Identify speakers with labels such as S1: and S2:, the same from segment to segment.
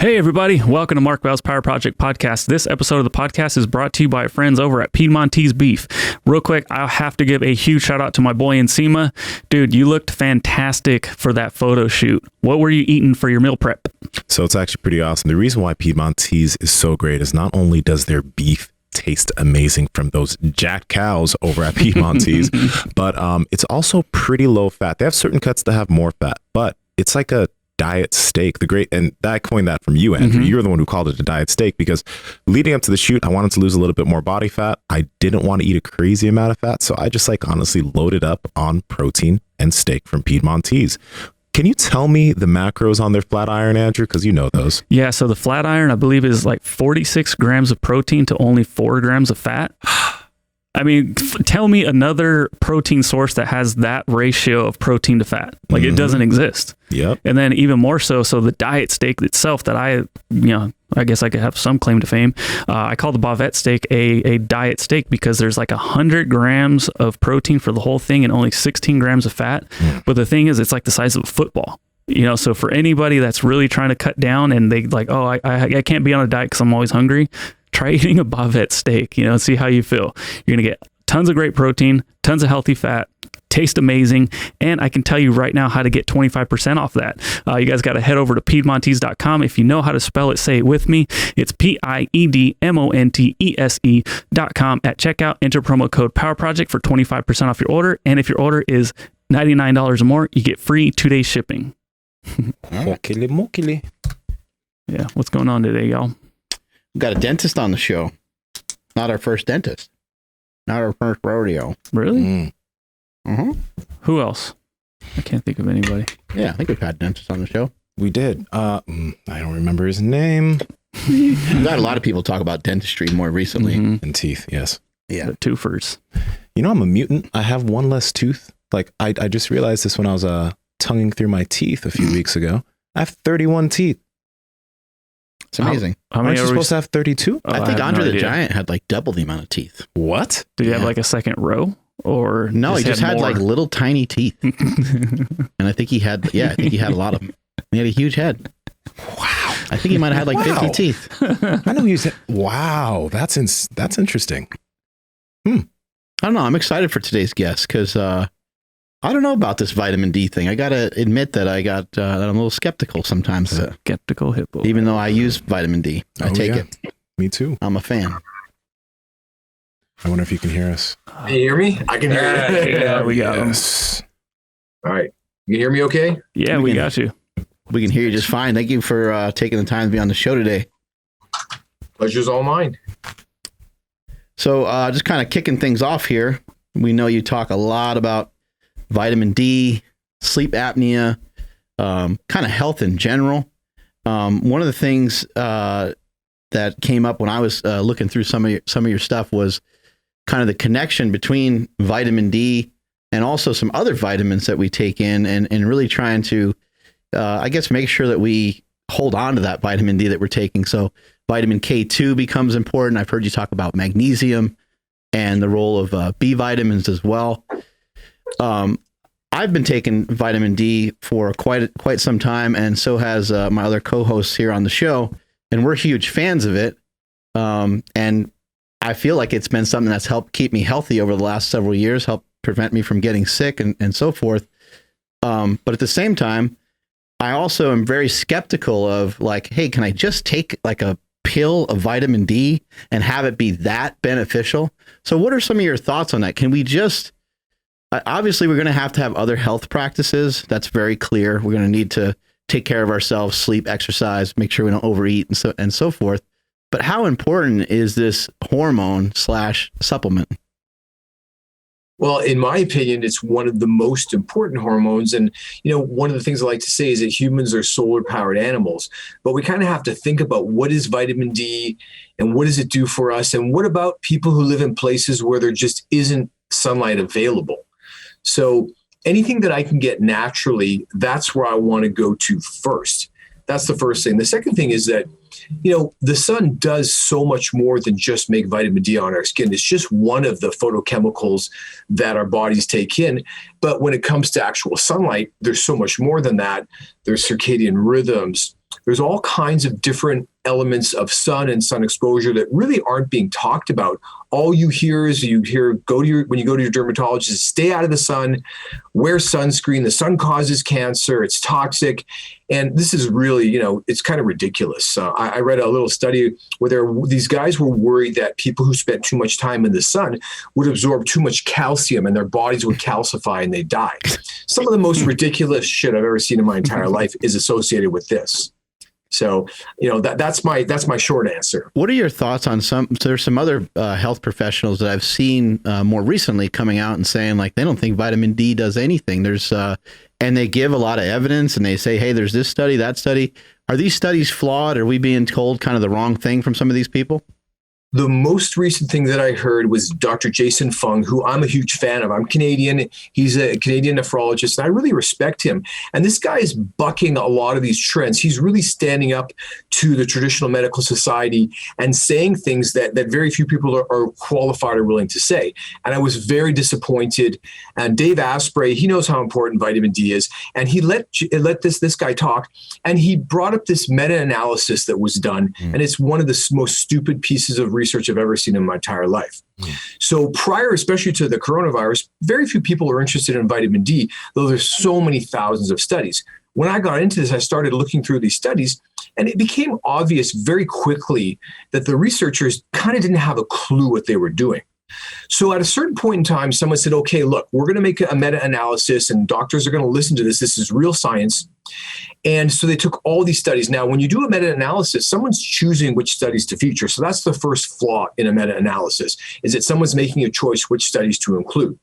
S1: Hey everybody, welcome to Mark Bell's Power Project Podcast. This episode of the podcast is brought to you by friends over at Piedmontese Beef. Real quick, I'll have to give a huge shout out to my boy Insomnia. Dude, you looked fantastic for that photo shoot. What were you eating for your meal prep?
S2: So it's actually pretty awesome. The reason why Piedmontese is so great is not only does their beef taste amazing from those jacked cows over at Piedmontese, but it's also pretty low fat. They have certain cuts that have more fat, but it's like a diet steak. And I coined that from you, Andrew. You're the one who called it a diet steak because leading up to the shoot, I wanted to lose a little bit more body fat. I didn't want to eat a crazy amount of fat, so I just honestly loaded up on protein and steak from Piedmontese. Can you tell me the macros on their flat iron, Andrew? Because you know those.
S1: Yeah, so the flat iron, I believe, is like 46 grams of protein to only 4 grams of fat. I mean, tell me another protein source that has that ratio of protein to fat. It doesn't exist.
S2: Yep.
S1: And then even more so the diet steak itself that I guess I could have some claim to fame. I call the bavette steak a diet steak because there's 100 grams of protein for the whole thing and only 16 grams of fat. But the thing is, it's like the size of a football. So for anybody that's really trying to cut down and they I can't be on a diet because I'm always hungry, try eating a bavette steak, and see how you feel. You're going to get tons of great protein, tons of healthy fat, taste amazing. And I can tell you right now how to get 25% off that. You guys got to head over to Piedmontese.com. If you know how to spell it, say it with me. It's Piedmontese.com. At checkout, enter promo code Power Project for 25% off your order. And if your order is $99 or more, you get free 2-day shipping.
S2: Mokili.
S1: Yeah, what's going on today, y'all?
S3: We've got a dentist on the show. Not our first dentist. Not our first rodeo.
S1: Really? Who else? I can't think of anybody.
S3: Yeah, I think we've had dentists on the show.
S2: We did. I don't remember his name.
S3: We've had a lot of people talk about dentistry more recently.
S2: And teeth, yes.
S1: Yeah. The twofers.
S2: I'm a mutant. I have one less tooth. I just realized this when I was tonguing through my teeth a few weeks ago. I have 31 teeth.
S3: It's amazing.
S1: How many
S2: Aren't you supposed to have 32?
S3: I think Andre the Giant had double the amount of teeth.
S2: What?
S1: Did he have a second row? Or
S3: no, he just had little tiny teeth. And I think he had a lot of them. He had a huge head.
S2: Wow.
S3: I think he might have had 50 teeth.
S2: I know wow, that's interesting.
S3: I don't know. I'm excited for today's guest because I don't know about this vitamin D thing. I got to admit that I'm a little skeptical sometimes.
S1: Skeptical hippo.
S3: Even though I use vitamin D. I take it.
S2: Me too.
S3: I'm a fan.
S2: I wonder if you can hear us.
S4: Can you hear me? I can hear you.
S1: Yeah, we got him.
S4: All right. You can hear me okay?
S1: Yeah, we got you.
S3: We can hear you just fine. Thank you for taking the time to be on the show today.
S4: Pleasure's all mine.
S3: So just kind of kicking things off here. We know you talk a lot about vitamin D, sleep apnea, kind of health in general. One of the things that came up when I was looking through some of your stuff was kind of the connection between vitamin D and also some other vitamins that we take in and really trying to, make sure that we hold on to that vitamin D that we're taking. So vitamin K2 becomes important. I've heard you talk about magnesium and the role of B vitamins as well. I've been taking vitamin D for quite some time, and so has my other co-hosts here on the show, and we're huge fans of it. And I feel like it's been something that's helped keep me healthy over the last several years, helped prevent me from getting sick and so forth. But at the same time, I also am very skeptical of hey, can I just take a pill of vitamin D and have it be that beneficial? So what are some of your thoughts on that? Can we just... Obviously, we're going to have other health practices. That's very clear. We're going to need to take care of ourselves, sleep, exercise, make sure we don't overeat and so forth. But how important is this hormone / supplement?
S4: Well, in my opinion, it's one of the most important hormones. And, one of the things I like to say is that humans are solar powered animals, but we kind of have to think about what is vitamin D and what does it do for us? And what about people who live in places where there just isn't sunlight available? So anything that I can get naturally, that's where I want to go to first. That's the first thing. The second thing is that, the sun does so much more than just make vitamin D on our skin. It's just one of the photochemicals that our bodies take in. But when it comes to actual sunlight, there's so much more than that. There's circadian rhythms, There's all kinds of different elements of sun and sun exposure that really aren't being talked about. All you hear is when you go to your dermatologist, stay out of the sun, wear sunscreen. The sun causes cancer. It's toxic. And this is really, it's kind of ridiculous. I read a little study where these guys were worried that people who spent too much time in the sun would absorb too much calcium and their bodies would calcify and they die. Some of the most ridiculous shit I've ever seen in my entire life is associated with this. So, that's my short answer.
S3: What are your thoughts on there's some other health professionals that I've seen more recently coming out and saying like they don't think vitamin D does anything. And they give a lot of evidence and they say, hey, there's this study, that study. Are these studies flawed? Are we being told kind of the wrong thing from some of these people?
S4: The most recent thing that I heard was Dr. Jason Fung, who I'm a huge fan of. I'm Canadian. He's a Canadian nephrologist, and I really respect him. And this guy is bucking a lot of these trends. He's really standing up to the traditional medical society and saying things that very few people are qualified or willing to say. And I was very disappointed. And Dave Asprey, he knows how important vitamin D is. And he let this guy talk. And he brought up this meta-analysis that was done. And it's one of the most stupid pieces of research I've ever seen in my entire life. So prior, especially to the coronavirus, very few people are interested in vitamin D, though there's so many thousands of studies. When I got into this, I started looking through these studies, and it became obvious very quickly that the researchers kind of didn't have a clue what they were doing. So at a certain point in time, someone said, okay, look, we're going to make a meta-analysis and doctors are going to listen to this. This is real science. And so they took all these studies. Now, when you do a meta-analysis, someone's choosing which studies to feature. So that's the first flaw in a meta-analysis, is that someone's making a choice which studies to include.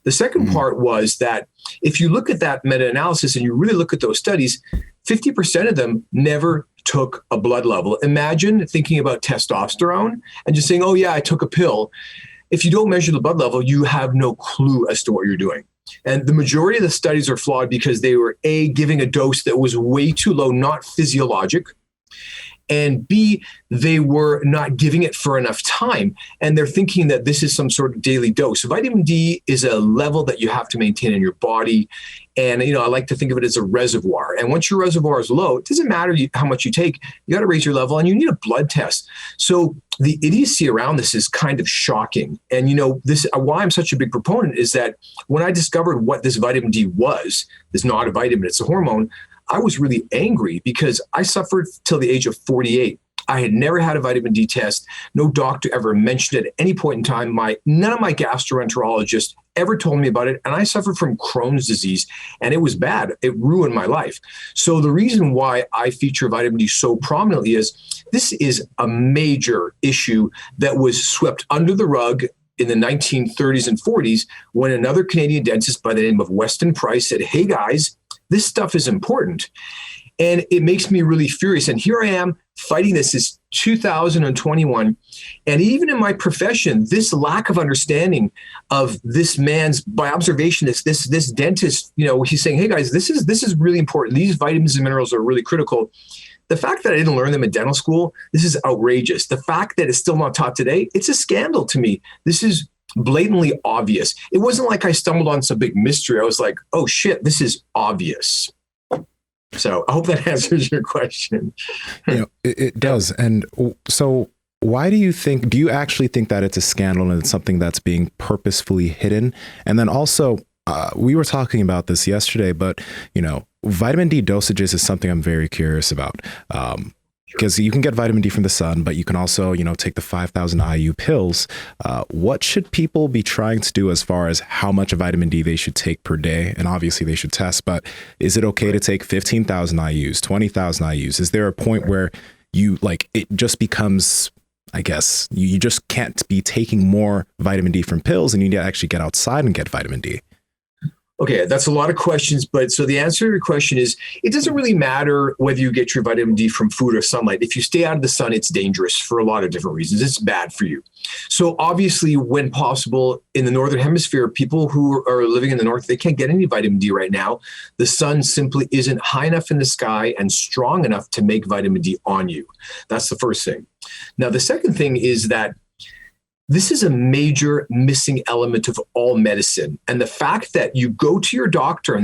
S4: The second part was that if you look at that meta-analysis and you really look at those studies, 50% of them never took a blood level. Imagine thinking about testosterone and just saying, oh yeah, I took a pill. If you don't measure the blood level, you have no clue as to what you're doing. And the majority of the studies are flawed because they were A, giving a dose that was way too low, not physiologic, and B, they were not giving it for enough time. And they're thinking that this is some sort of daily dose. Vitamin D is a level that you have to maintain in your body. And, I like to think of it as a reservoir. And once your reservoir is low, it doesn't matter how much you take, you got to raise your level and you need a blood test. So the idiocy around this is kind of shocking. And, this why I'm such a big proponent is that when I discovered what this vitamin D was, it's not a vitamin, it's a hormone, I was really angry because I suffered till the age of 48. I had never had a vitamin D test. No doctor ever mentioned it at any point in time. None of my gastroenterologists ever told me about it. And I suffered from Crohn's disease and it was bad. It ruined my life. So the reason why I feature vitamin D so prominently is this is a major issue that was swept under the rug in the 1930s and 40s when another Canadian dentist by the name of Weston Price said, hey guys, this stuff is important. And it makes me really furious. And here I am fighting this is 2021. And even in my profession, this lack of understanding of this man's, by observation, this dentist, he's saying, hey guys, this is really important. These vitamins and minerals are really critical. The fact that I didn't learn them in dental school, this is outrageous. The fact that it's still not taught today, it's a scandal to me. This is blatantly obvious. It wasn't like I stumbled on some big mystery. I was like, oh shit, this is obvious. So I hope that answers your question.
S2: It does. And so why do you actually think that it's a scandal and it's something that's being purposefully hidden? And then also, we were talking about this yesterday, but, vitamin D dosages is something I'm very curious about. Because you can get vitamin D from the sun, but you can also, take the 5,000 IU pills. What should people be trying to do as far as how much vitamin D they should take per day? And obviously they should test, but is it okay to take 15,000 IUs, 20,000 IUs? Is there a point where it just becomes, I guess, you just can't be taking more vitamin D from pills and you need to actually get outside and get vitamin D?
S4: Okay, that's a lot of questions, but so the answer to your question is it doesn't really matter whether you get your vitamin D from food or sunlight. If you stay out of the sun, it's dangerous for a lot of different reasons. It's bad for you. So obviously, when possible, in the Northern Hemisphere, people who are living in the North, they can't get any vitamin D right now. The sun simply isn't high enough in the sky and strong enough to make vitamin D on you. That's the first thing. Now, the second thing is that this is a major missing element of all medicine. And the fact that you go to your doctor and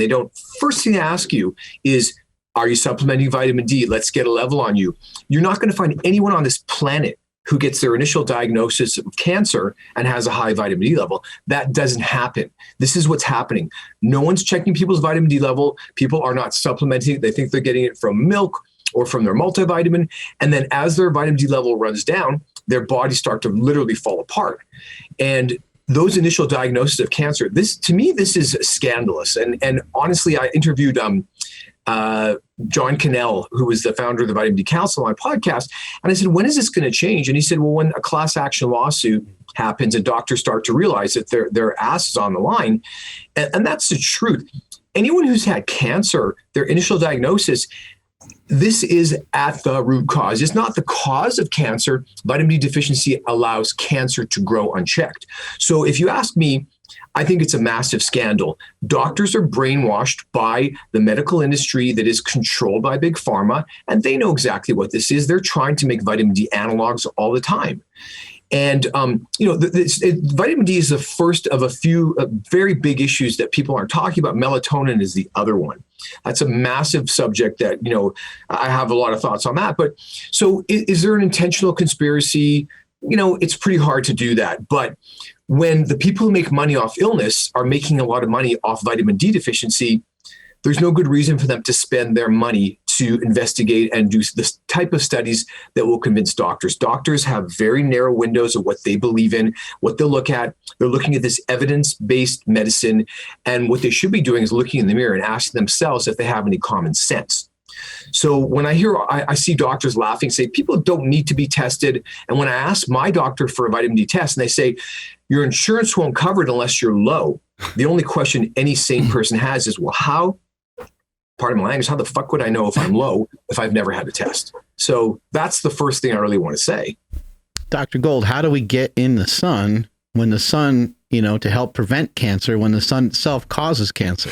S4: first thing they ask you is, Are you supplementing vitamin D? Let's get a level on you. You're not going to find anyone on this planet who gets their initial diagnosis of cancer and has a high vitamin D level. That doesn't happen. This is what's happening. No one's checking people's vitamin D level. People are not supplementing. They think they're getting it from milk or from their multivitamin. And then as their vitamin D level runs down, their bodies start to literally fall apart. And those initial diagnoses of cancer, to me, this is scandalous. And honestly, I interviewed John Cannell, who was the founder of the Vitamin D Council, on my podcast. And I said, when is this going to change? And he said, well, when a class action lawsuit happens and doctors start to realize that their ass is on the line. And that's the truth. Anyone who's had cancer, their initial diagnosis, this is at the root cause. It's not the cause of cancer. Vitamin D deficiency allows cancer to grow unchecked. So if you ask me, I think it's a massive scandal. Doctors are brainwashed by the medical industry that is controlled by Big Pharma, and they know exactly what this is. They're trying to make vitamin D analogs all the time. And, vitamin D is the first of a few very big issues that people aren't talking about. Melatonin is the other one. That's a massive subject that, I have a lot of thoughts on that. But so is there an intentional conspiracy? It's pretty hard to do that. But when the people who make money off illness are making a lot of money off vitamin D deficiency, there's no good reason for them to spend their money to investigate and do this type of studies that will convince doctors. Doctors have very narrow windows of what they believe in, what they'll look at. They're looking at this evidence-based medicine, and what they should be doing is looking in the mirror and asking themselves if they have any common sense. So when I see doctors laughing, say people don't need to be tested. And when I ask my doctor for a vitamin D test and they say, your insurance won't cover it unless you're low. The only question any sane person has is, well, pardon my language, how the fuck would I know if I'm low if I've never had a test? So that's the first thing I really want to say.
S3: Dr. Gould, how do we get in the sun when the sun, to help prevent cancer, when the sun itself causes cancer?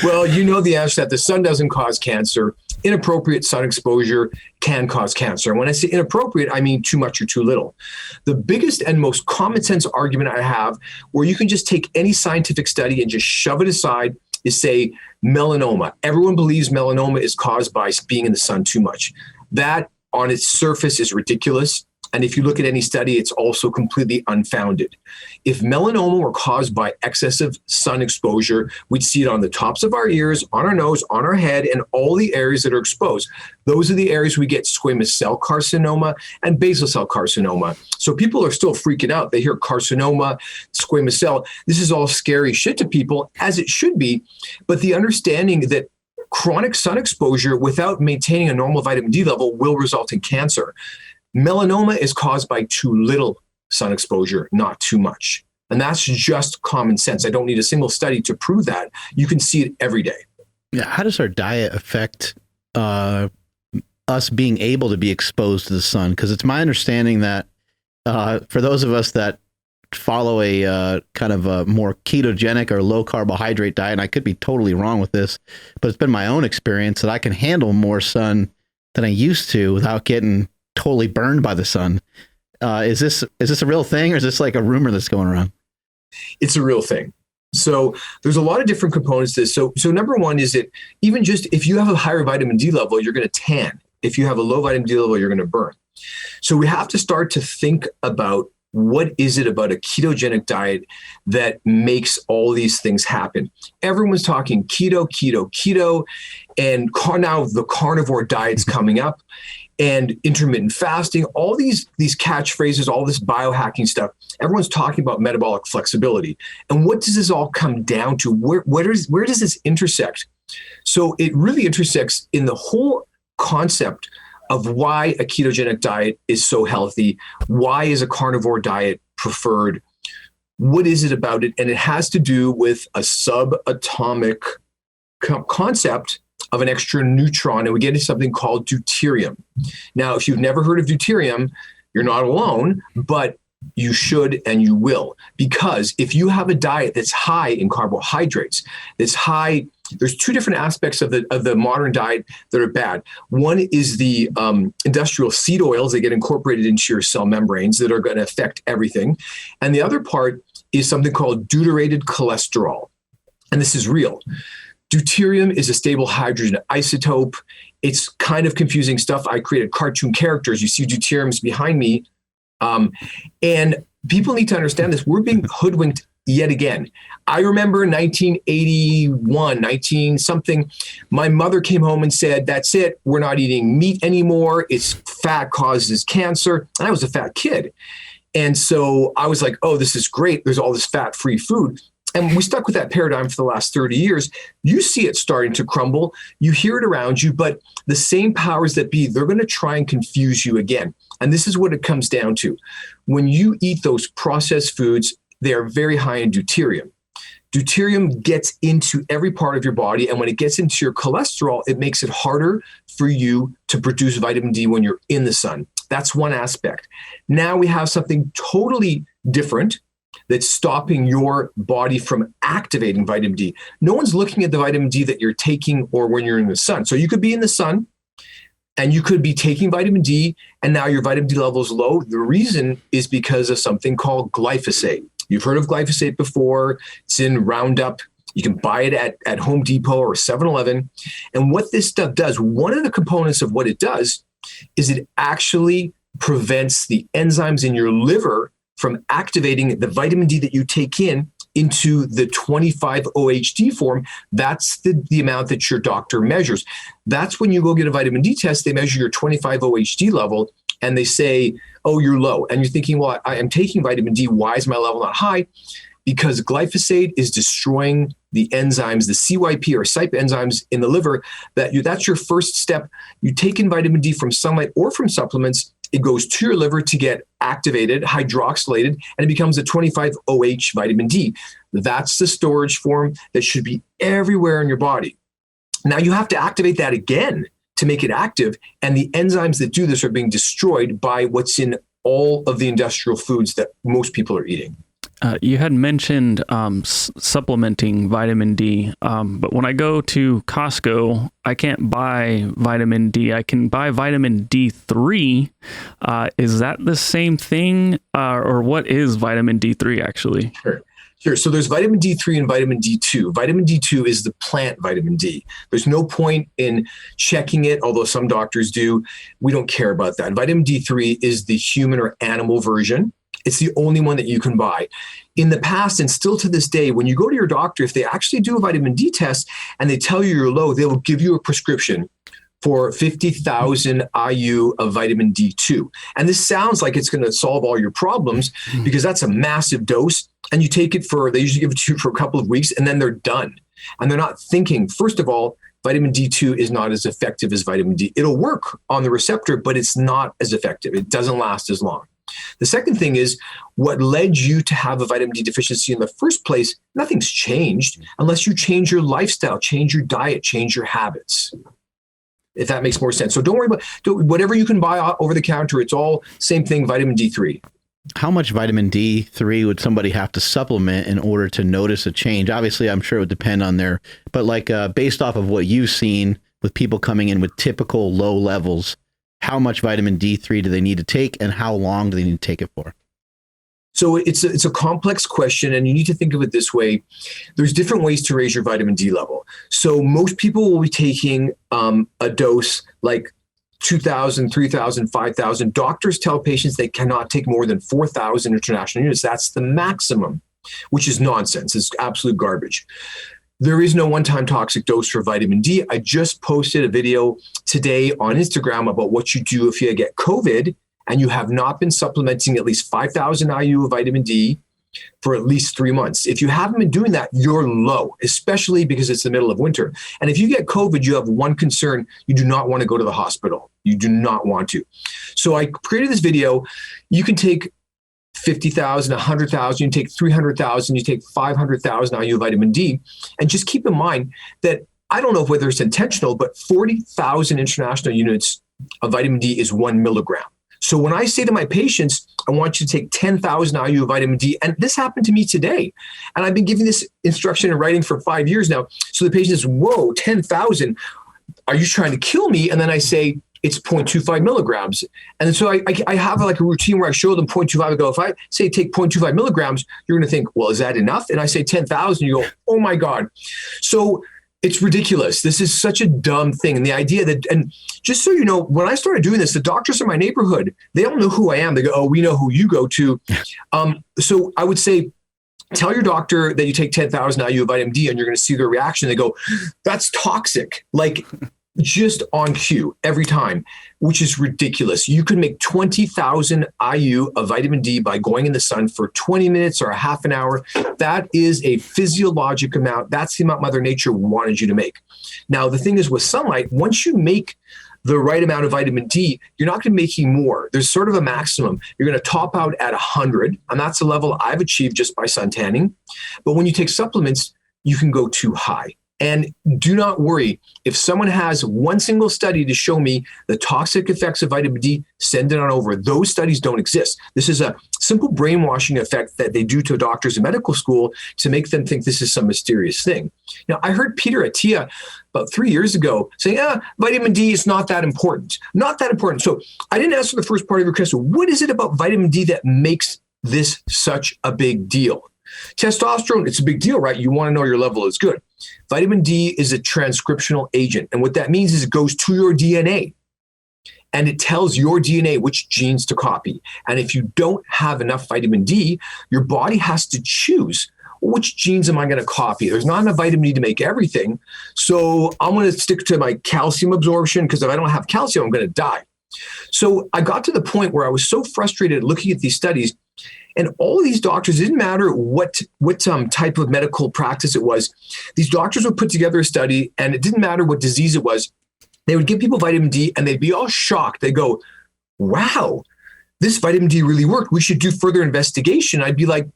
S4: Well, the answer to that. The sun doesn't cause cancer. Inappropriate sun exposure can cause cancer. And when I say inappropriate, I mean too much or too little. The biggest and most common sense argument I have, where you can just take any scientific study and just shove it aside, is say melanoma. Everyone believes melanoma is caused by being in the sun too much. That on its surface is ridiculous. And if you look at any study, it's also completely unfounded. If melanoma were caused by excessive sun exposure, we'd see it on the tops of our ears, on our nose, on our head, and all the areas that are exposed. Those are the areas we get squamous cell carcinoma and basal cell carcinoma. So people are still freaking out. They hear carcinoma, squamous cell. This is all scary shit to people, as it should be. But the understanding that chronic sun exposure without maintaining a normal vitamin D level will result in cancer. Melanoma is caused by too little sun exposure, not too much. And that's just common sense. I don't need a single study to prove that. You can see it every day.
S3: Yeah. How does our diet affect us being able to be exposed to the sun? Because it's my understanding that for those of us that follow a kind of a more ketogenic or low carbohydrate diet, and I could be totally wrong with this, but it's been my own experience that I can handle more sun than I used to without getting totally burned by the sun. Is this a real thing, or is this like a rumor that's going around?
S4: It's a real thing. So there's a lot of different components to this. So number one is that even just if you have a higher vitamin D level, you're going to tan. If you have a low vitamin D level, you're going to burn. So we have to start to think about what is it about a ketogenic diet that makes all these things happen. Everyone's talking keto, and now the carnivore diet's coming up, and intermittent fasting, all these catchphrases, all this biohacking stuff. Everyone's talking about metabolic flexibility. And what does this all come down to? Where does this intersect? So it really intersects in the whole concept of why a ketogenic diet is so healthy. Why is a carnivore diet preferred? What is it about it? And it has to do with a subatomic concept of an extra neutron, and we get into something called deuterium. Now, if you've never heard of deuterium, you're not alone, but you should and you will, because if you have a diet that's high in carbohydrates, there's two different aspects of the modern diet that are bad. One is the industrial seed oils that get incorporated into your cell membranes that are going to affect everything. And the other part is something called deuterated cholesterol. And this is real. Deuterium is a stable hydrogen isotope. It's kind of confusing stuff. I created cartoon characters. You see deuteriums behind me. And people need to understand this. We're being hoodwinked yet again. I remember 1981, 19 something, my mother came home and said, that's it. We're not eating meat anymore. It's fat causes cancer. And I was a fat kid. And so I was like, oh, this is great. There's all this fat-free food. And we stuck with that paradigm for the last 30 years. You see it starting to crumble. You hear it around you, but the same powers that be, they're going to try and confuse you again. And this is what it comes down to. When you eat those processed foods, they are very high in deuterium. Deuterium gets into every part of your body. And when it gets into your cholesterol, it makes it harder for you to produce vitamin D when you're in the sun. That's one aspect. Now we have something totally different that's stopping your body from activating vitamin D. No one's looking at the vitamin D that you're taking or when you're in the sun. So you could be in the sun and you could be taking vitamin D and now your vitamin D level is low. The reason is because of something called glyphosate. You've heard of glyphosate before. It's in Roundup. You can buy it at Home Depot or 7-Eleven. And what this stuff does, one of the components of what it does is it actually prevents the enzymes in your liver from activating the vitamin D that you take in into the 25-OHD form. That's the amount that your doctor measures. That's when you go get a vitamin D test, they measure your 25-OHD level and they say, oh, you're low. And you're thinking, well, I am taking vitamin D. Why is my level not high? Because glyphosate is destroying the enzymes, the CYP or CYP enzymes in the liver. That's your first step. You take in vitamin D from sunlight or from supplements. It goes to your liver to get activated, hydroxylated, and it becomes a 25-OH vitamin D. That's the storage form that should be everywhere in your body. Now you have to activate that again to make it active, and the enzymes that do this are being destroyed by what's in all of the industrial foods that most people are eating.
S1: You had mentioned supplementing vitamin D, but when I go to Costco, I can't buy vitamin D. I can buy vitamin D3. Is that the same thing, or what is vitamin D3 actually?
S4: Sure. So there's vitamin D3 and vitamin D2. Vitamin D2 is the plant vitamin D. There's no point in checking it, although some doctors do. We don't care about that. Vitamin D3 is the human or animal version. It's the only one that you can buy. In the past, and still to this day, when you go to your doctor, if they actually do a vitamin D test and they tell you you're low, they will give you a prescription for 50,000 IU of vitamin D2. And this sounds like it's going to solve all your problems because that's a massive dose. And you take it they usually give it to you for a couple of weeks and then they're done. And they're not thinking, first of all, vitamin D2 is not as effective as vitamin D. It'll work on the receptor, but it's not as effective. It doesn't last as long. The second thing is what led you to have a vitamin D deficiency in the first place. Nothing's changed unless you change your lifestyle, change your diet, change your habits. If that makes more sense. So don't worry about whatever you can buy over the counter. It's all same thing, vitamin D3.
S3: How much vitamin D3 would somebody have to supplement in order to notice a change? Obviously, I'm sure it would depend on but based off of what you've seen with people coming in with typical low levels, how much vitamin D3 do they need to take and how long do they need to take it for?
S4: So it's a complex question, and you need to think of it this way. There's different ways to raise your vitamin D level. So most people will be taking a dose like 2,000, 3,000, 5,000. Doctors tell patients they cannot take more than 4,000 international units. That's the maximum, which is nonsense. It's absolute garbage. There is no one-time toxic dose for vitamin D. I just posted a video today on Instagram about what you do if you get COVID and you have not been supplementing at least 5,000 IU of vitamin D for at least 3 months. If you haven't been doing that, you're low, especially because it's the middle of winter. And if you get COVID, you have one concern. You do not want to go to the hospital. You do not want to. So I created this video. You can take 50,000, 100,000, you take 300,000, you take 500,000 IU of vitamin D. And just keep in mind that I don't know whether it's intentional, but 40,000 international units of vitamin D is 1 milligram. So when I say to my patients, I want you to take 10,000 IU of vitamin D, and this happened to me today. And I've been giving this instruction in writing for 5 years now. So the patient says, whoa, 10,000, are you trying to kill me? And then I say, it's 0.25 milligrams. And so I have like a routine where I show them 0.25. I go, if I say take 0.25 milligrams, you're going to think, well, is that enough? And I say 10,000, you go, oh my God. So It's ridiculous. This is such a dumb thing. And the idea that, and just so you know, when I started doing this, the doctors in my neighborhood, they all know who I am. They go, oh, we know who you go to. So I would say, tell your doctor that you take 10,000 IU of vitamin D and you're going to see their reaction. They go, that's toxic. Like, just on cue every time, which is ridiculous. You could make 20,000 IU of vitamin D by going in the sun for 20 minutes or a half an hour. That is a physiologic amount. That's the amount Mother Nature wanted you to make. Now, the thing is with sunlight, once you make the right amount of vitamin D, you're not going to be making more. There's sort of a maximum. You're going to top out at 100, and that's the level I've achieved just by sun tanning. But when you take supplements, you can go too high. And do not worry. If someone has one single study to show me the toxic effects of vitamin D, send it on over. Those studies don't exist. This is a simple brainwashing effect that they do to doctors in medical school to make them think this is some mysterious thing. Now, I heard Peter Attia about 3 years ago saying, vitamin D is not that important. Not that important. So I didn't answer the first part of your question. What is it about vitamin D that makes this such a big deal? Testosterone, it's a big deal, right? You want to know your level is good. Vitamin D is a transcriptional agent. And what that means is it goes to your DNA and it tells your DNA which genes to copy. And if you don't have enough vitamin D, your body has to choose, which genes am I going to copy? There's not enough vitamin D to make everything. So I'm going to stick to my calcium absorption because if I don't have calcium, I'm going to die. So I got to the point where I was so frustrated looking at these studies. And all of these doctors, it didn't matter what type of medical practice it was. These doctors would put together a study, and it didn't matter what disease it was. They would give people vitamin D, and they'd be all shocked. They go, wow, this vitamin D really worked. We should do further investigation. I'd be like,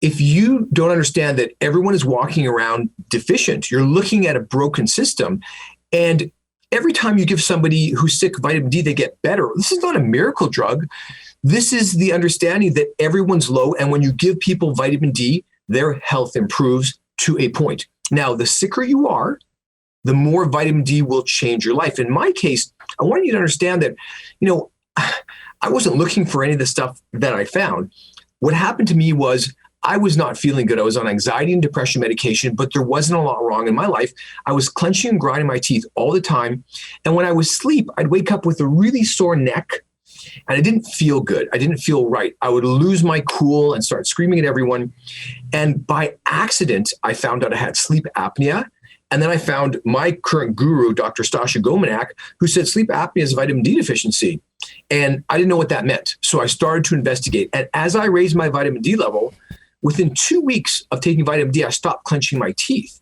S4: if you don't understand that everyone is walking around deficient, you're looking at a broken system. And every time you give somebody who's sick vitamin D, they get better. This is not a miracle drug. This is the understanding that everyone's low. And when you give people vitamin D, their health improves to a point. Now, the sicker you are, the more vitamin D will change your life. In my case, I want you to understand that, I wasn't looking for any of the stuff that I found. What happened to me was I was not feeling good. I was on anxiety and depression medication, but there wasn't a lot wrong in my life. I was clenching and grinding my teeth all the time. And when I was asleep, I'd wake up with a really sore neck. And I didn't feel good. I didn't feel right. I would lose my cool and start screaming at everyone. And by accident, I found out I had sleep apnea. And then I found my current guru, Dr. Stasha Gomanak, who said sleep apnea is a vitamin D deficiency. And I didn't know what that meant. So I started to investigate. And as I raised my vitamin D level, within 2 weeks of taking vitamin D, I stopped clenching my teeth.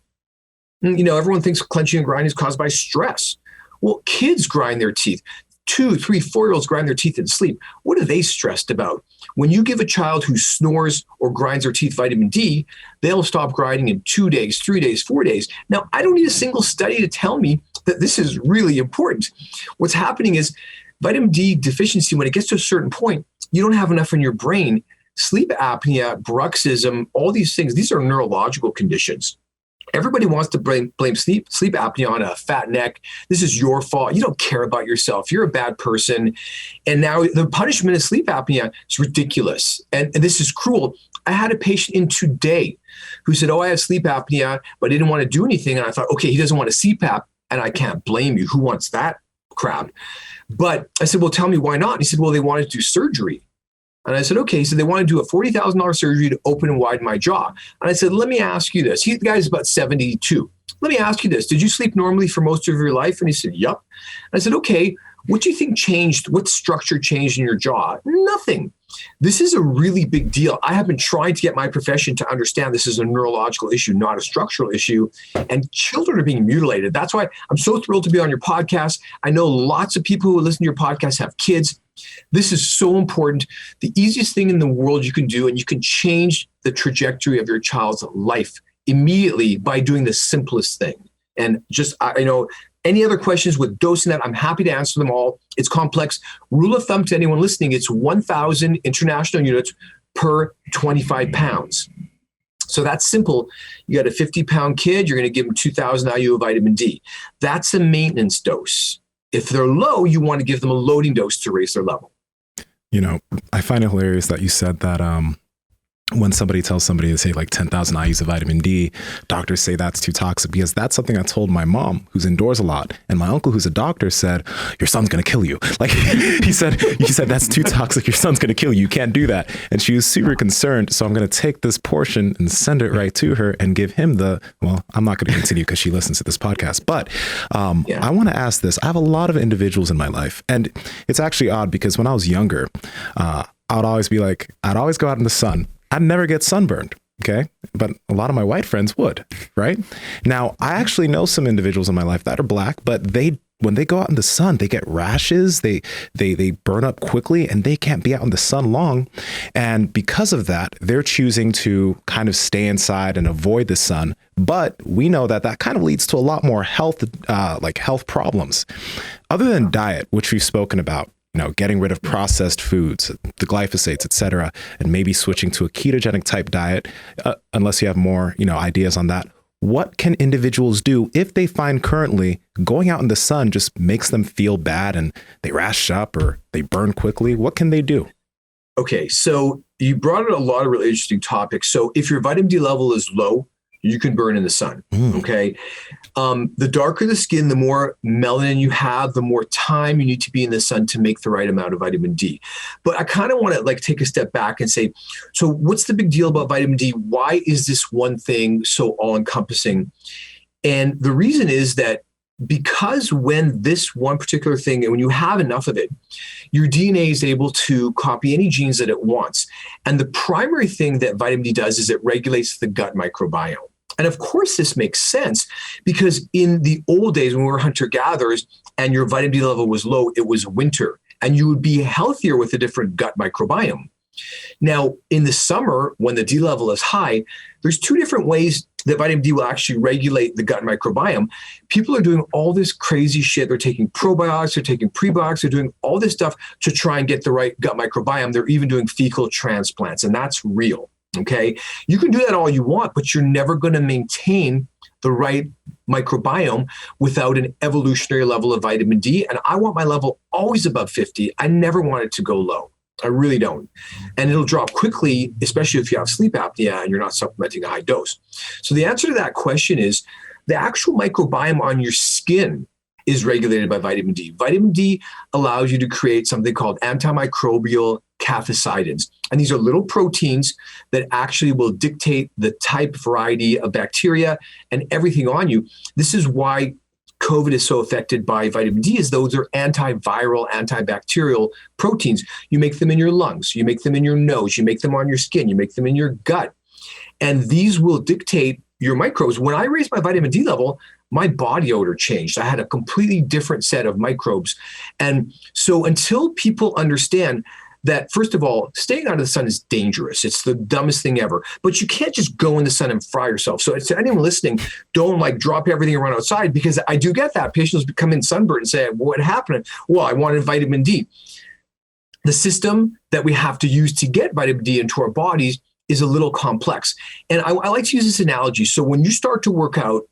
S4: Everyone thinks clenching and grinding is caused by stress. Well, kids grind their teeth. 2, 3, 4-year-olds grind their teeth in sleep. What are they stressed about? When you give a child who snores or grinds their teeth vitamin D, they'll stop grinding in 2 days, 3 days, 4 days. Now, I don't need a single study to tell me that this is really important. What's happening is vitamin D deficiency, when it gets to a certain point, you don't have enough in your brain. Sleep apnea, bruxism, all these things, these are neurological conditions. Everybody wants to blame sleep apnea on a fat neck. This is your fault. You don't care about yourself. You're a bad person. And now the punishment of sleep apnea is ridiculous. And this is cruel. I had a patient in today who said, I have sleep apnea, but I didn't want to do anything. And I thought, okay, he doesn't want a CPAP, and I can't blame you. Who wants that crap? But I said, well, tell me why not? And he said, well, they wanted to do surgery. And I said, okay, so they want to do a $40,000 surgery to open and widen my jaw. And I said, let me ask you this. The guy's about 72. Let me ask you this. Did you sleep normally for most of your life? And he said, yep. And I said, okay, what do you think changed? What structure changed in your jaw? Nothing. This is a really big deal. I have been trying to get my profession to understand this is a neurological issue, not a structural issue. And children are being mutilated. That's why I'm so thrilled to be on your podcast. I know lots of people who listen to your podcast have kids. This is so important. The easiest thing in the world you can do, and you can change the trajectory of your child's life immediately by doing the simplest thing. And just, any other questions with DoseNet, I'm happy to answer them all. It's complex. Rule of thumb to anyone listening, it's 1,000 international units per 25 pounds. So that's simple. You got a 50-pound kid, you're going to give them 2,000 IU of vitamin D. That's a maintenance dose. If they're low, you want to give them a loading dose to raise their level.
S2: I find it hilarious that you said that when somebody tells somebody to say like 10,000 IUs of vitamin D, doctors say that's too toxic, because that's something I told my mom, who's indoors a lot. And my uncle, who's a doctor, said, your son's going to kill you. Like he said, that's too toxic. Your son's going to kill you. You can't do that. And she was super concerned. So I'm going to take this portion and send it right to her and give him well, I'm not going to continue because she listens to this podcast, but I want to ask this. I have a lot of individuals in my life, and it's actually odd because when I was younger, I'd always go out in the sun. I'd never get sunburned. Okay. But a lot of my white friends would, right? Now, I actually know some individuals in my life that are black, but when they go out in the sun, they get rashes, they burn up quickly, and they can't be out in the sun long. And because of that, they're choosing to kind of stay inside and avoid the sun. But we know that kind of leads to a lot more health problems. Other than diet, which we've spoken about, getting rid of processed foods, the glyphosates, et cetera, and maybe switching to a ketogenic type diet, unless you have more, ideas on that. What can individuals do if they find currently going out in the sun just makes them feel bad and they rash up or they burn quickly? What can they do?
S4: Okay, so you brought up a lot of really interesting topics. So if your vitamin D level is low, you can burn in the sun. Okay. The darker the skin, the more melanin you have, the more time you need to be in the sun to make the right amount of vitamin D. But I kind of want to take a step back and say, so what's the big deal about vitamin D? Why is this one thing so all encompassing? And the reason is that because when this one particular thing, and when you have enough of it, your DNA is able to copy any genes that it wants. And the primary thing that vitamin D does is it regulates the gut microbiome. And of course, this makes sense because in the old days when we were hunter-gatherers and your vitamin D level was low, it was winter, and you would be healthier with a different gut microbiome. Now, in the summer, when the D level is high, there's two different ways that vitamin D will actually regulate the gut microbiome. People are doing all this crazy shit. They're taking probiotics, they're taking prebiotics, they're doing all this stuff to try and get the right gut microbiome. They're even doing fecal transplants, and that's real. Okay. You can do that all you want, but you're never going to maintain the right microbiome without an evolutionary level of vitamin D. And I want my level always above 50. I never want it to go low. I really don't. And it'll drop quickly, especially if you have sleep apnea and you're not supplementing a high dose. So the answer to that question is the actual microbiome on your skin is regulated by vitamin D. Vitamin D allows you to create something called antimicrobial cathepsidins. And these are little proteins that actually will dictate the type, variety of bacteria and everything on you. This is why COVID is so affected by vitamin D, is those are antiviral, antibacterial proteins. You make them in your lungs, you make them in your nose, you make them on your skin, you make them in your gut. And these will dictate your microbes. When I raised my vitamin D level, my body odor changed. I had a completely different set of microbes. And so until people understand that, first of all, staying out of the sun is dangerous. It's the dumbest thing ever. But you can't just go in the sun and fry yourself. So to anyone listening, don't drop everything and run outside, because I do get that. Patients come in sunburned and say, what happened? Well, I wanted vitamin D. The system that we have to use to get vitamin D into our bodies is a little complex. And I like to use this analogy. So when you start to work out,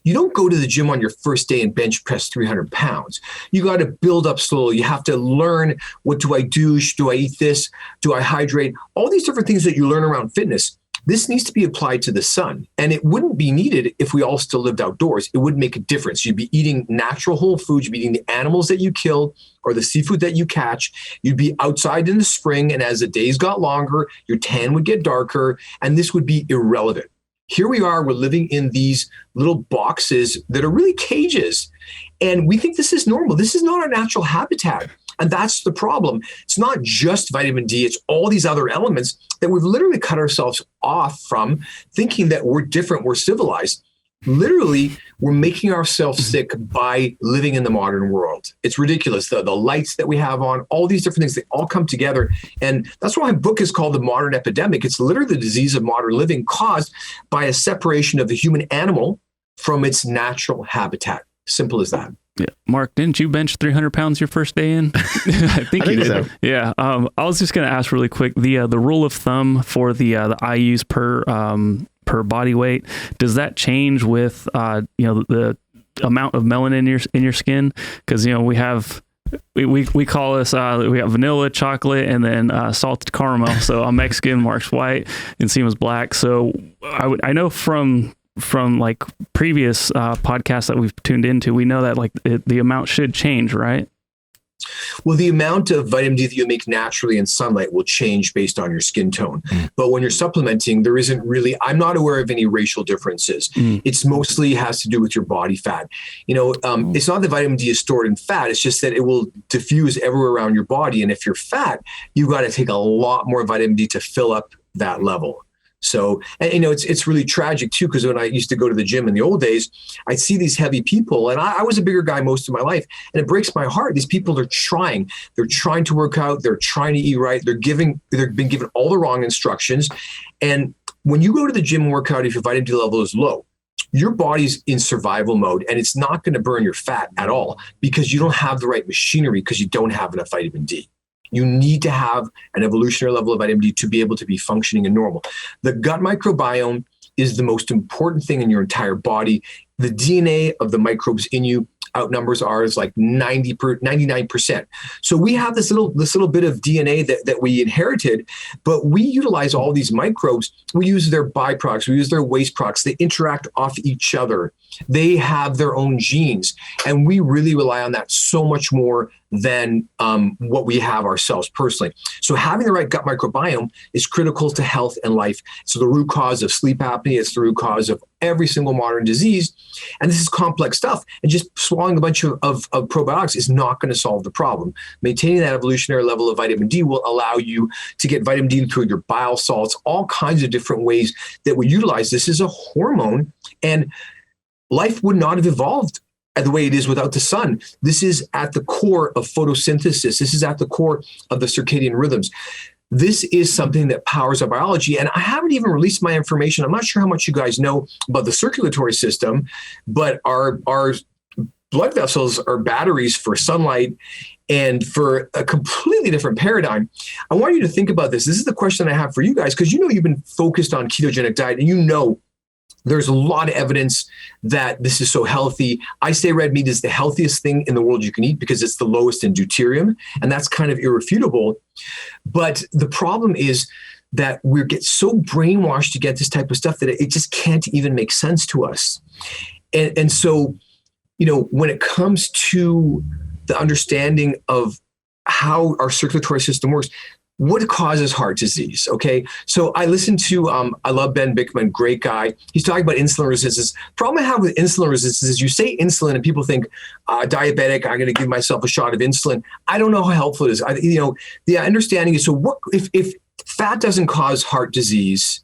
S4: you don't go to the gym on your first day and bench press 300 pounds. You got to build up slowly. You have to learn, what do I do? Do I eat this? Do I hydrate? All these different things that you learn around fitness. This needs to be applied to the sun. And it wouldn't be needed if we all still lived outdoors. It would make a difference. You'd be eating natural whole foods. You'd be eating the animals that you kill or the seafood that you catch. You'd be outside in the spring. And as the days got longer, your tan would get darker. And this would be irrelevant. Here we are, we're living in these little boxes that are really cages. And we think this is normal. This is not our natural habitat. And that's the problem. It's not just vitamin D, it's all these other elements that we've literally cut ourselves off from, thinking that we're different, we're civilized. Literally, we're making ourselves sick by living in the modern world. It's ridiculous. The lights that we have on, all these different things, they all come together. And that's why my book is called The Modern Epidemic. It's literally the disease of modern living caused by a separation of the human animal from its natural habitat. Simple as that.
S1: Yeah. Mark, didn't you bench 300 pounds your first day in? I think you did.
S3: So.
S1: Yeah. I was just going to ask really quick, the rule of thumb for the IUs per body weight, does that change with the amount of melanin in your skin? Because we have we call us we got vanilla, chocolate, and then salted caramel. So I'm Mexican, Mark's white, and Seema's black. So I know from like previous podcasts that we've tuned into, we know that like the amount should change, right?
S4: Well, the amount of vitamin D that you make naturally in sunlight will change based on your skin tone. But when you're supplementing, there isn't really, I'm not aware of any racial differences. It's mostly has to do with your body fat. It's not that vitamin D is stored in fat. It's just that it will diffuse everywhere around your body. And if you're fat, you've got to take a lot more vitamin D to fill up that level. So, and it's really tragic too, because when I used to go to the gym in the old days, I'd see these heavy people, and I was a bigger guy most of my life, and it breaks my heart. These people are trying to work out, they're trying to eat right, they've been given all the wrong instructions. And when you go to the gym and work out, if your vitamin D level is low, your body's in survival mode, and it's not going to burn your fat at all because you don't have the right machinery, because you don't have enough vitamin D. You need to have an evolutionary level of vitamin D to be able to be functioning and normal. The gut microbiome is the most important thing in your entire body. The DNA of the microbes in you outnumbers ours like 99%. So we have this little bit of DNA that we inherited, but we utilize all these microbes. We use their byproducts, we use their waste products. They interact off each other. They have their own genes, and we really rely on that so much more than what we have ourselves personally. So having the right gut microbiome is critical to health and life. So the root cause of sleep apnea, it's the root cause of every single modern disease. And this is complex stuff. And just swallowing a bunch of probiotics is not going to solve the problem. Maintaining that evolutionary level of vitamin D will allow you to get vitamin D through your bile salts, all kinds of different ways that we utilize this as a hormone. And life would not have evolved the way it is without the sun. This is at the core of photosynthesis. This is at the core of the circadian rhythms. This is something that powers our biology. And I haven't even released my information. I'm not sure how much you guys know about the circulatory system, but our blood vessels are batteries for sunlight and for a completely different paradigm. I want you to think about this. This is the question I have for you guys, because you've been focused on ketogenic diet, and there's a lot of evidence that this is so healthy. I say red meat is the healthiest thing in the world you can eat because it's the lowest in deuterium, and that's kind of irrefutable. But the problem is that we get so brainwashed to get this type of stuff that it just can't even make sense to us. And so, when it comes to the understanding of how our circulatory system works, what causes heart disease? Okay. So I listened to, I love Ben Bickman, great guy. He's talking about insulin resistance. Problem I have with insulin resistance is you say insulin and people think diabetic, I'm going to give myself a shot of insulin. I don't know how helpful it is. The understanding is, so what, if fat doesn't cause heart disease,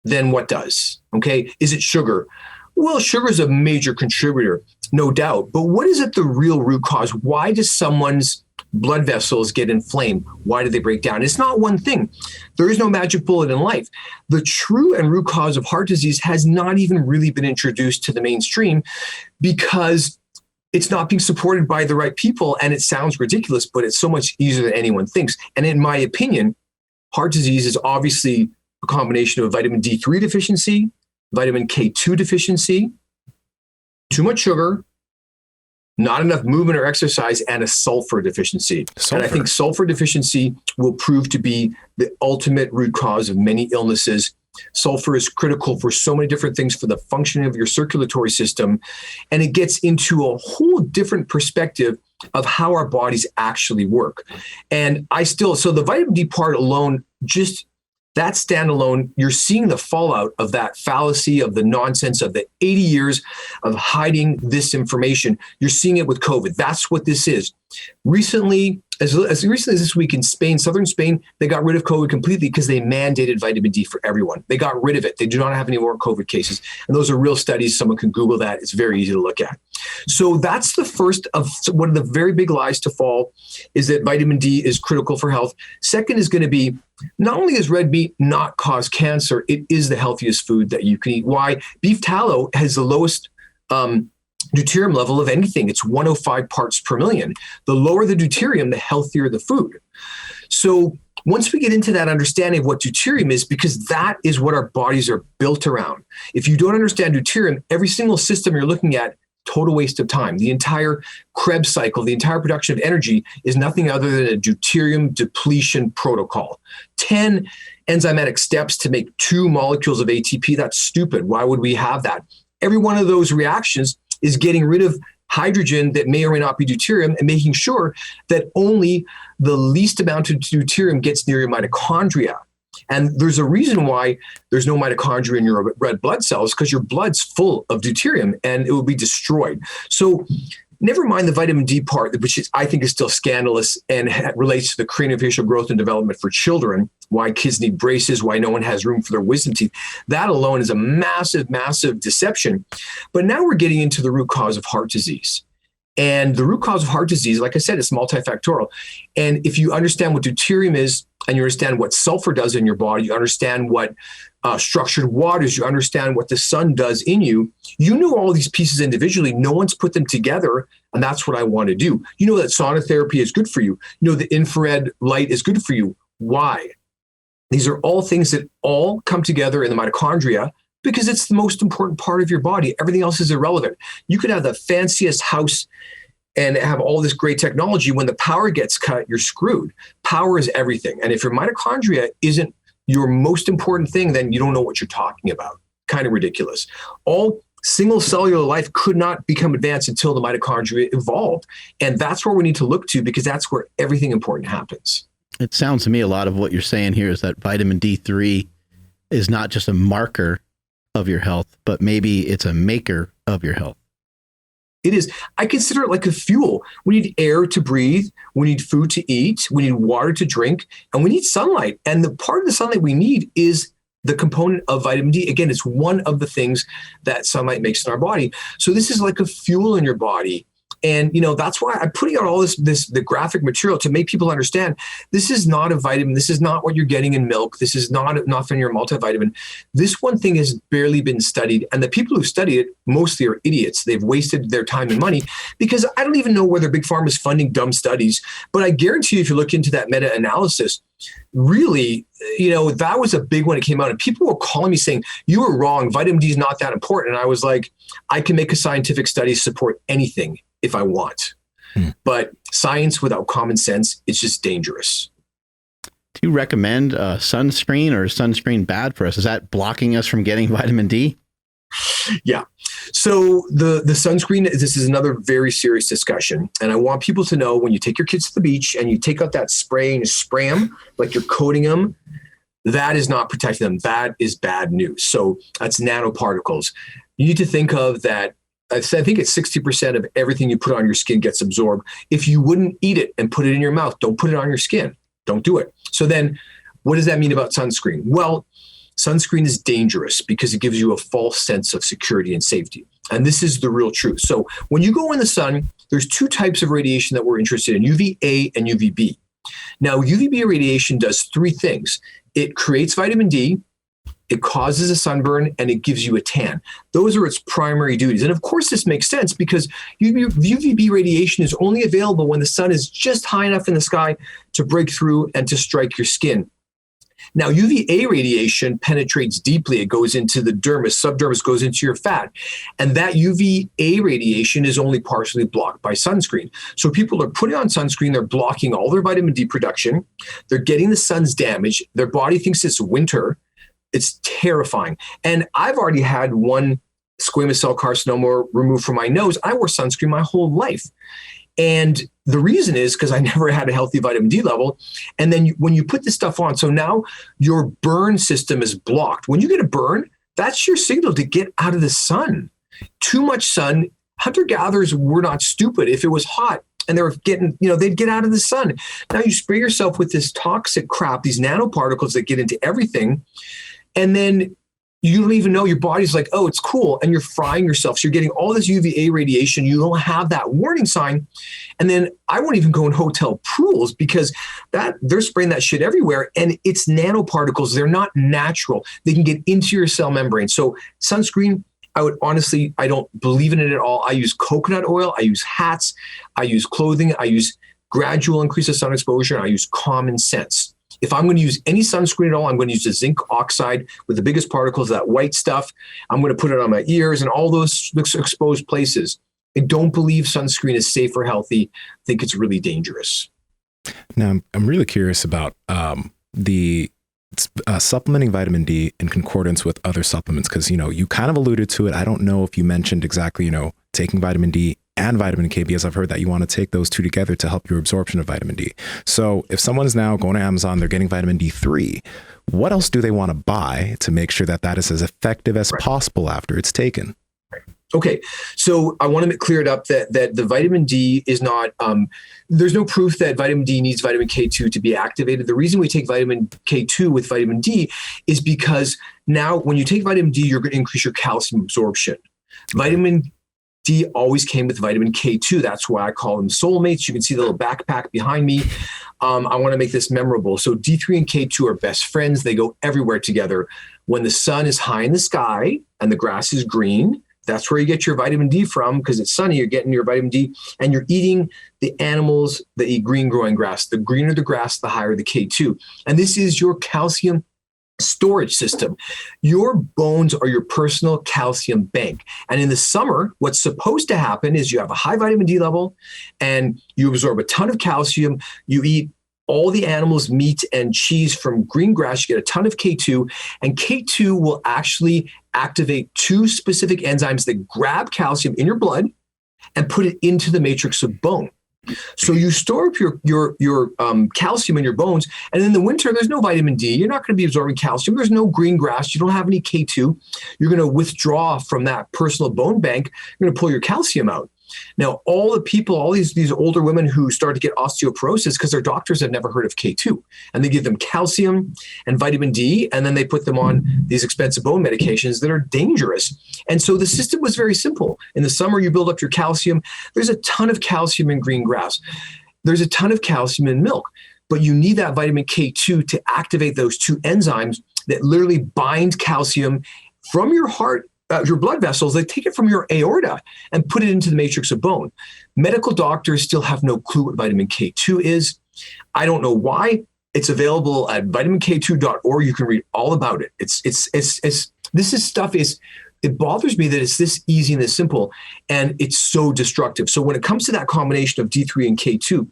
S4: then what does? Okay. Is it sugar? Well, sugar is a major contributor, no doubt. But what is it the real root cause? Why does someone's blood vessels get inflamed? Why do they break down? It's not one thing. There is no magic bullet in life. The true and root cause of heart disease has not even really been introduced to the mainstream because it's not being supported by the right people. And it sounds ridiculous, but it's so much easier than anyone thinks. And in my opinion, heart disease is obviously a combination of vitamin D3 deficiency, vitamin K2 deficiency, too much sugar, not enough movement or exercise, and a sulfur deficiency. And I think sulfur deficiency will prove to be the ultimate root cause of many illnesses. Sulfur is critical for so many different things for the functioning of your circulatory system. And it gets into a whole different perspective of how our bodies actually work. And so the vitamin D part alone, just that standalone, you're seeing the fallout of that fallacy, of the nonsense of the 80 years of hiding this information. You're seeing it with COVID. That's what this is. Recently, as recently as this week in Spain, southern Spain, they got rid of COVID completely because they mandated vitamin D for everyone. They got rid of it. They do not have any more COVID cases. And those are real studies. Someone can Google that. It's very easy to look at. So that's the first of one of the very big lies to fall, is that vitamin D is critical for health. Second is going to be, not only does red meat not cause cancer, it is the healthiest food that you can eat. Why? Beef tallow has the lowest deuterium level of anything. It's 105 parts per million. The lower the deuterium, the healthier the food. So once we get into that understanding of what deuterium is, because that is what our bodies are built around. If you don't understand deuterium, every single system you're looking at Total waste of time. The entire Krebs cycle, the entire production of energy is nothing other than a deuterium depletion protocol. 10 enzymatic steps to make 2 molecules of ATP. That's stupid. Why would we have that? Every one of those reactions is getting rid of hydrogen that may or may not be deuterium and making sure that only the least amount of deuterium gets near your mitochondria. And there's a reason why there's no mitochondria in your red blood cells, because your blood's full of deuterium and it will be destroyed. So never mind the vitamin D part, which I think is still scandalous and relates to the craniofacial growth and development for children, why kids need braces, why no one has room for their wisdom teeth. That alone is a massive, massive deception. But now we're getting into the root cause of heart disease. And the root cause of heart disease, like I said, is multifactorial. And if you understand what deuterium is, and you understand what sulfur does in your body, you understand what structured waters, you understand what the sun does in you, you know all these pieces individually. No one's put them together, and that's what I want to do. You know that sauna therapy is good for you. You know the infrared light is good for you. Why? These are all things that all come together in the mitochondria because it's the most important part of your body. Everything else is irrelevant. You could have the fanciest house and have all this great technology. When the power gets cut, you're screwed. Power is everything. And if your mitochondria isn't your most important thing, then you don't know what you're talking about. Kind of ridiculous. All single cellular life could not become advanced until the mitochondria evolved. And that's where we need to look to, because that's where everything important happens.
S3: It sounds to me a lot of what you're saying here is that vitamin D3 is not just a marker of your health, but maybe it's a maker of your health.
S4: It is. I consider it like a fuel. We need air to breathe. We need food to eat. We need water to drink. And we need sunlight. And the part of the sunlight we need is the component of vitamin D. Again, it's one of the things that sunlight makes in our body. So this is like a fuel in your body. And, you know, that's why I'm putting out all the graphic material to make people understand this is not a vitamin. This is not what you're getting in milk. This is not in your multivitamin. This one thing has barely been studied. And the people who study it mostly are idiots. They've wasted their time and money, because I don't even know whether Big Pharma is funding dumb studies. But I guarantee you, if you look into that meta-analysis, really, you know, that was a big one. It came out and people were calling me saying, you were wrong. Vitamin D is not that important. And I was like, I can make a scientific study support anything if I want. But science without common sense, it's just dangerous.
S3: Do you recommend sunscreen, or is sunscreen bad for us? Is that blocking us from getting vitamin D?
S4: Yeah. So the sunscreen, this is another very serious discussion. And I want people to know, when you take your kids to the beach and you take out that spray and you spray them like you're coating them, that is not protecting them. That is bad news. So that's nanoparticles. You need to think of that. I think it's 60% of everything you put on your skin gets absorbed. If you wouldn't eat it and put it in your mouth, don't put it on your skin. Don't do it. So then what does that mean about sunscreen? Well, sunscreen is dangerous because it gives you a false sense of security and safety. And this is the real truth. So when you go in the sun, there's 2 types of radiation that we're interested in, UVA and UVB. Now, UVB radiation does 3 things. It creates vitamin D, it causes a sunburn, and it gives you a tan. Those are its primary duties. And of course, this makes sense because UVB radiation is only available when the sun is just high enough in the sky to break through and to strike your skin. Now, UVA radiation penetrates deeply. It goes into the dermis, subdermis goes into your fat. And that UVA radiation is only partially blocked by sunscreen. So people are putting on sunscreen, they're blocking all their vitamin D production. They're getting the sun's damage. Their body thinks it's winter. It's terrifying. And I've already had one squamous cell carcinoma removed from my nose. I wore sunscreen my whole life. And the reason is because I never had a healthy vitamin D level. And then when you put this stuff on, so now your burn system is blocked. When you get a burn, that's your signal to get out of the sun. Too much sun. Hunter-gatherers were not stupid. If it was hot and they were getting, they'd get out of the sun. Now you spray yourself with this toxic crap, these nanoparticles that get into everything. And then you don't even know, your body's like, oh, it's cool. And you're frying yourself. So you're getting all this UVA radiation. You don't have that warning sign. And then I won't even go in hotel pools because they're spraying that shit everywhere. And it's nanoparticles. They're not natural. They can get into your cell membrane. So sunscreen, I don't believe in it at all. I use coconut oil. I use hats. I use clothing. I use gradual increase of sun exposure. And I use common sense. If I'm going to use any sunscreen at all, I'm going to use the zinc oxide with the biggest particles, that white stuff. I'm going to put it on my ears and all those exposed places. I don't believe sunscreen is safe or healthy. I think it's really dangerous.
S2: Now, I'm really curious about the supplementing vitamin D in concordance with other supplements, because, you kind of alluded to it. I don't know if you mentioned exactly, taking vitamin D and vitamin K, because I've heard that you want to take those two together to help your absorption of vitamin D. So if someone's now going to Amazon, they're getting vitamin D3, what else do they want to buy to make sure that that is as effective as possible after it's taken?
S4: Okay, so I want to clear it up that the vitamin D is not, there's no proof that vitamin D needs vitamin K2 to be activated. The reason we take vitamin K2 with vitamin D is because now when you take vitamin D, you're going to increase your calcium absorption. Vitamin D always came with vitamin K2. That's why I call them soulmates. You can see the little backpack behind me. I want to make this memorable. So D3 and K2 are best friends. They go everywhere together. When the sun is high in the sky and the grass is green, that's where you get your vitamin D from, because it's sunny, you're getting your vitamin D, and you're eating the animals that eat green growing grass. The greener the grass, the higher the K2. And this is your calcium storage system. Your bones are your personal calcium bank. And in the summer, what's supposed to happen is you have a high vitamin D level and you absorb a ton of calcium. You eat all the animals' meat and cheese from green grass, you get a ton of K2, and K2 will actually activate two specific enzymes that grab calcium in your blood and put it into the matrix of bone. So you store up your calcium in your bones, and in the winter, there's no vitamin D. You're not going to be absorbing calcium. There's no green grass. You don't have any K2. You're going to withdraw from that personal bone bank. You're going to pull your calcium out. Now, all the people, all these older women who start to get osteoporosis because their doctors have never heard of K2, and they give them calcium and vitamin D, and then they put them on these expensive bone medications that are dangerous. And so the system was very simple. In the summer, you build up your calcium. There's a ton of calcium in green grass. There's a ton of calcium in milk, but you need that vitamin K2 to activate those two enzymes that literally bind calcium from your heart, your blood vessels. They take it from your aorta and put it into the matrix of bone. Medical doctors still have no clue what vitamin K2 is. I don't know why. It's available at vitamink2.org. You can read all about it. It bothers me that it's this easy and this simple, and it's so destructive. So when it comes to that combination of D3 and K2,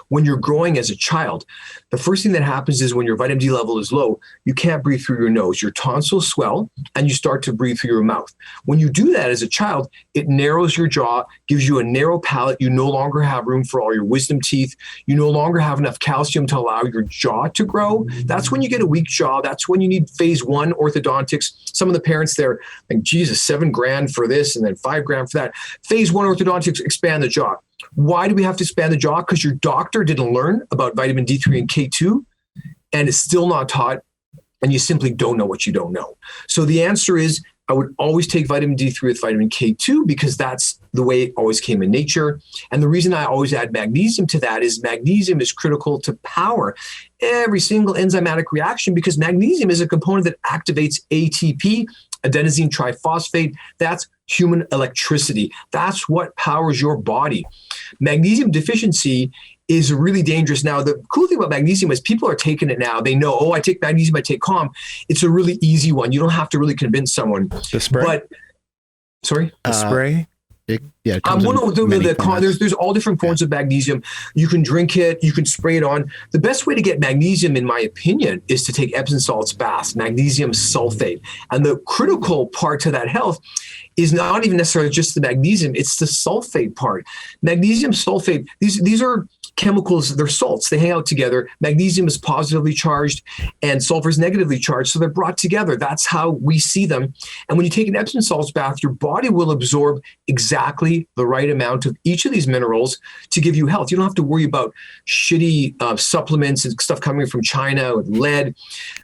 S4: when you're growing as a child, the first thing that happens is when your vitamin D level is low, you can't breathe through your nose. Your tonsils swell, and you start to breathe through your mouth. When you do that as a child, it narrows your jaw, gives you a narrow palate. You no longer have room for all your wisdom teeth. You no longer have enough calcium to allow your jaw to grow. That's when you get a weak jaw. That's when you need phase 1 orthodontics. Some of the parents there think, Jesus, $7,000 for this and then $5,000 for that. Phase 1 orthodontics expand the jaw. Why do we have to expand the jaw? Because your doctor didn't learn about vitamin D3 and K2, and it's still not taught, and you simply don't know what you don't know. So the answer is, I would always take vitamin D3 with vitamin K2 because that's the way it always came in nature. And the reason I always add magnesium to that is magnesium is critical to power every single enzymatic reaction, because magnesium is a component that activates ATP, adenosine triphosphate. That's human electricity. That's what powers your body. Magnesium deficiency is really dangerous. Now, the cool thing about magnesium is people are taking it now. They know, I take magnesium, I take calm. It's a really easy one. You don't have to really convince someone.
S2: The spray?
S4: But, sorry?
S2: The spray?
S3: It comes
S4: there's all different forms of magnesium. You can drink it, you can spray it on. The best way to get magnesium, in my opinion, is to take Epsom salts baths, magnesium sulfate. And the critical part to that health is not even necessarily just the magnesium, it's the sulfate part. Magnesium sulfate, these are chemicals, they're salts, they hang out together. Magnesium is positively charged and sulfur is negatively charged, so they're brought together. That's how we see them. And when you take an Epsom salts bath, your body will absorb exactly the right amount of each of these minerals to give you health. You don't have to worry about shitty supplements and stuff coming from China with lead.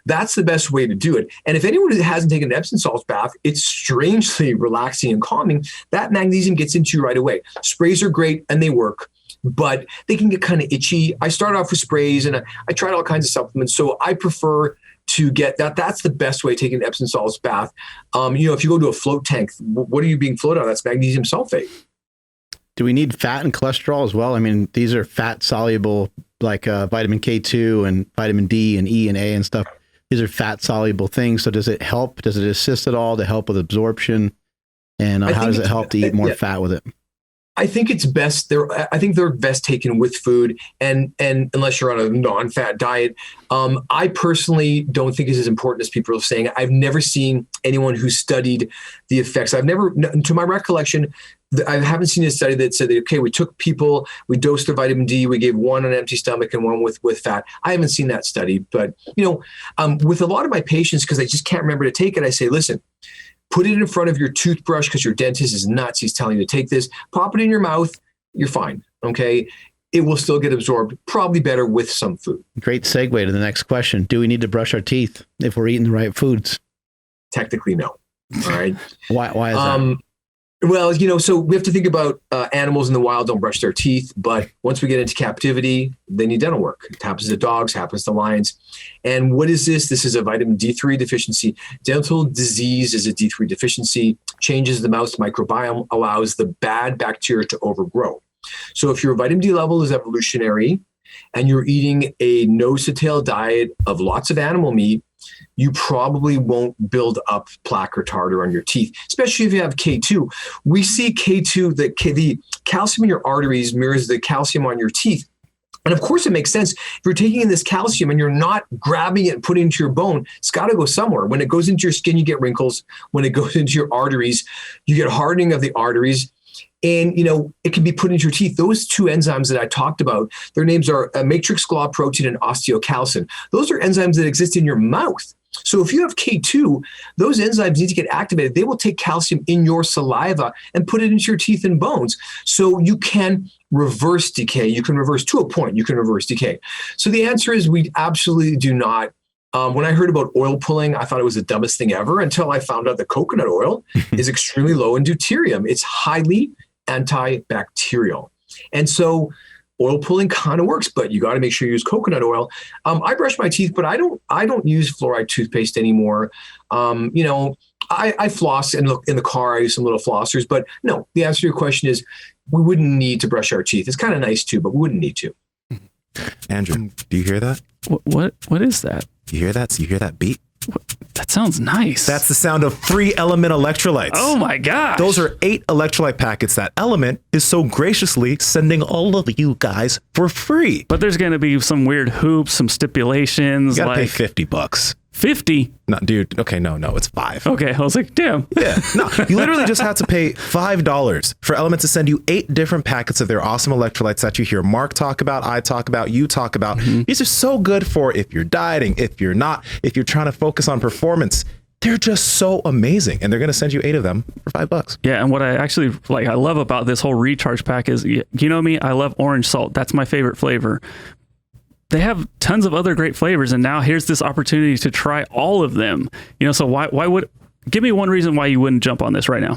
S4: That's the best way to do it. And if anyone hasn't taken an Epsom salts bath, it's strangely relaxing and calming. That magnesium gets into you right away. Sprays are great and they work, but they can get kind of itchy. I started off with sprays and I tried all kinds of supplements. So I prefer to get that. That's the best way, taking an Epsom salts bath. If you go to a float tank, what are you being floated on? That's magnesium sulfate.
S3: Do we need fat and cholesterol as well? I mean, these are fat soluble, like vitamin K2 and vitamin D and E and A and stuff. These are fat soluble things. So does it help? Does it assist at all to help with absorption? And how does it help to eat more fat with it?
S4: I think it's best. I think they're best taken with food, and unless you're on a non-fat diet. I personally don't think it's as important as people are saying. I've never seen anyone who studied the effects. To my recollection, I haven't seen a study that said, okay, we took people, we dosed their vitamin D, we gave one on an empty stomach and one with fat. I haven't seen that study, but with a lot of my patients, because I just can't remember to take it, I say, listen. Put it in front of your toothbrush because your dentist is nuts. He's telling you to take this. Pop it in your mouth. You're fine. Okay. It will still get absorbed, probably better with some food.
S3: Great segue to the next question. Do we need to brush our teeth if we're eating the right foods?
S4: Technically, no. All right.
S3: Why is that?
S4: Well, so we have to think about animals in the wild don't brush their teeth, but once we get into captivity, they need dental work. It happens to dogs, happens to lions. And what is this? This is a vitamin D3 deficiency. Dental disease is a D3 deficiency, changes the mouth's microbiome, allows the bad bacteria to overgrow. So if your vitamin D level is evolutionary and you're eating a nose-to-tail diet of lots of animal meat, you probably won't build up plaque or tartar on your teeth, especially if you have K2. We see K2, the calcium in your arteries mirrors the calcium on your teeth. And of course, it makes sense. If you're taking in this calcium and you're not grabbing it and putting it into your bone, it's got to go somewhere. When it goes into your skin, you get wrinkles. When it goes into your arteries, you get hardening of the arteries. And, it can be put into your teeth. Those two enzymes that I talked about, their names are matrix GLA protein and osteocalcin. Those are enzymes that exist in your mouth. So if you have K2, those enzymes need to get activated. They will take calcium in your saliva and put it into your teeth and bones. So you can reverse decay. You can reverse to a point. You can reverse decay. So the answer is we absolutely do not. When I heard about oil pulling, I thought it was the dumbest thing ever until I found out that coconut oil is extremely low in deuterium. It's highly antibacterial. And so oil pulling kind of works, but you got to make sure you use coconut oil. I brush my teeth, but I don't use fluoride toothpaste anymore. I floss and look in the car. I use some little flossers, but no, the answer to your question is we wouldn't need to brush our teeth. It's kind of nice too, but we wouldn't need to.
S2: Andrew, do you hear that?
S1: What is that?
S2: You hear that? You hear that beat?
S1: That sounds nice.
S2: That's the sound of free Element electrolytes.
S1: Oh my gosh.
S2: Those are 8 electrolyte packets that Element is so graciously sending all of you guys for free.
S1: But there's going to be some weird hoops, some stipulations.
S2: You gotta pay $50.
S1: 50?
S2: No, dude. Okay, no, it's 5.
S1: Okay, I was like, damn.
S2: Yeah, no, you literally just have to pay $5 for Element to send you 8 different packets of their awesome electrolytes that you hear Mark talk about, I talk about, you talk about. These are so good for if you're dieting, if you're not, if you're trying to focus on performance. They're just so amazing, and they're going to send you 8 of them for $5.
S1: Yeah, and what I actually I love about this whole recharge pack is, you know me, I love orange salt. That's my favorite flavor. They have tons of other great flavors, and now here's this opportunity to try all of them. So why would, give me one reason why you wouldn't jump on this right now.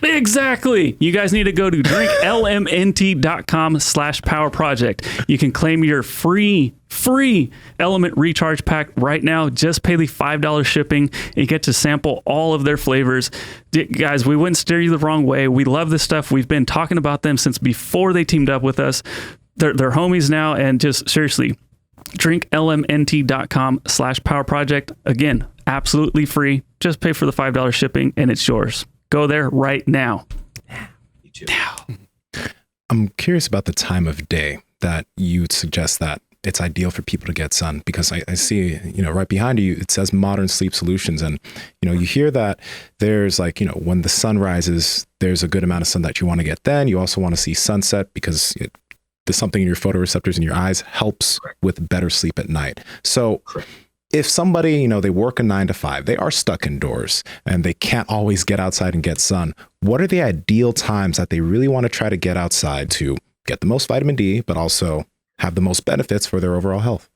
S1: Exactly. You guys need to go to drinklmnt.com/power project. You can claim your free Element recharge pack right now. Just pay the $5 shipping and get to sample all of their flavors. Guys, we wouldn't steer you the wrong way. We love this stuff. We've been talking about them since before they teamed up with us. They're homies now, and just seriously, drinklmnt.com/power project. Again, absolutely free. Just pay for the $5 shipping and it's yours. Go there right now.
S2: Now. I'm curious about the time of day that you would suggest that it's ideal for people to get sun, because I see, right behind you, it says Modern Sleep Solutions. And, you hear that there's when the sun rises, there's a good amount of sun that you want to get. Then you also want to see sunset because there's something in your photoreceptors in your eyes helps with better sleep at night. So if somebody, they work a 9 to 5, they are stuck indoors and they can't always get outside and get sun, what are the ideal times that they really want to try to get outside to get the most vitamin D, but also have the most benefits for their overall health?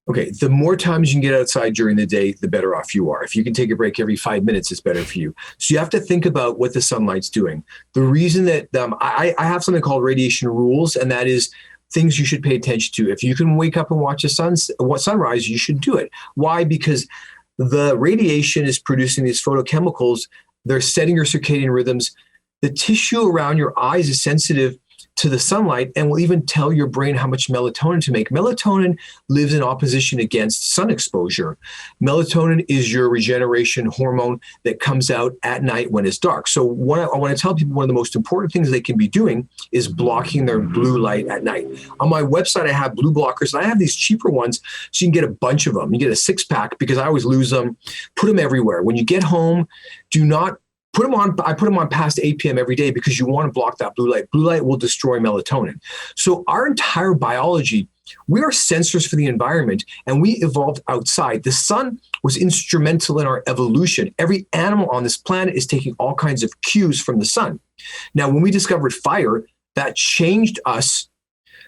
S4: Okay, the more times you can get outside during the day, the better off you are. If you can take a break every 5 minutes, it's better for you. So you have to think about what the sunlight's doing. The reason that I have something called radiation rules, and that is things you should pay attention to. If you can wake up and watch sunrise, you should do it. Why? Because the radiation is producing these photochemicals. They're setting your circadian rhythms. The tissue around your eyes is sensitive to the sunlight and will even tell your brain how much melatonin to make. Melatonin lives in opposition against sun exposure. Melatonin is your regeneration hormone that comes out at night when it's dark. So I want to tell people one of the most important things they can be doing is blocking their blue light at night. On my website, I have blue blockers, and I have these cheaper ones so you can get a bunch of them. You get a 6-pack because I always lose them. Put them everywhere. When you get home, do not put them on. I put them on past 8 p.m. every day because you want to block that blue light. Blue light will destroy melatonin. So our entire biology, we are sensors for the environment, and we evolved outside. The sun was instrumental in our evolution. Every animal on this planet is taking all kinds of cues from the sun. Now, when we discovered fire, that changed us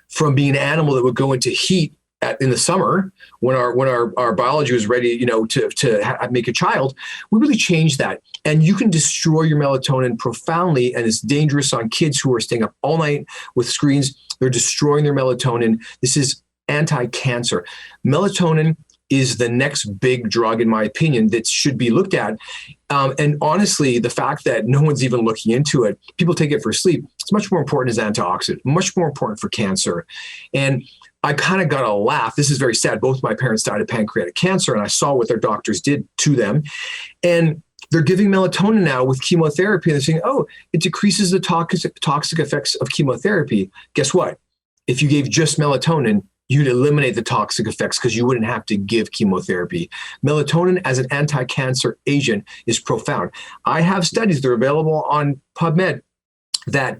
S4: from being an animal that would go into heat in the summer when our biology was ready, to make a child. We really changed that. And you can destroy your melatonin profoundly, and it's dangerous on kids who are staying up all night with screens. They're destroying their melatonin. This is anti-cancer. Melatonin is the next big drug, in my opinion, that should be looked at. And honestly, the fact that no one's even looking into it, people take it for sleep, it's much more important as antioxidant, much more important for cancer. And I kind of got a laugh. This is very sad. Both my parents died of pancreatic cancer, and I saw what their doctors did to them. And they're giving melatonin now with chemotherapy, and they're saying, oh, it decreases the toxic effects of chemotherapy. Guess what? If you gave just melatonin, you'd eliminate the toxic effects because you wouldn't have to give chemotherapy. Melatonin as an anti-cancer agent is profound. I have studies that are available on PubMed that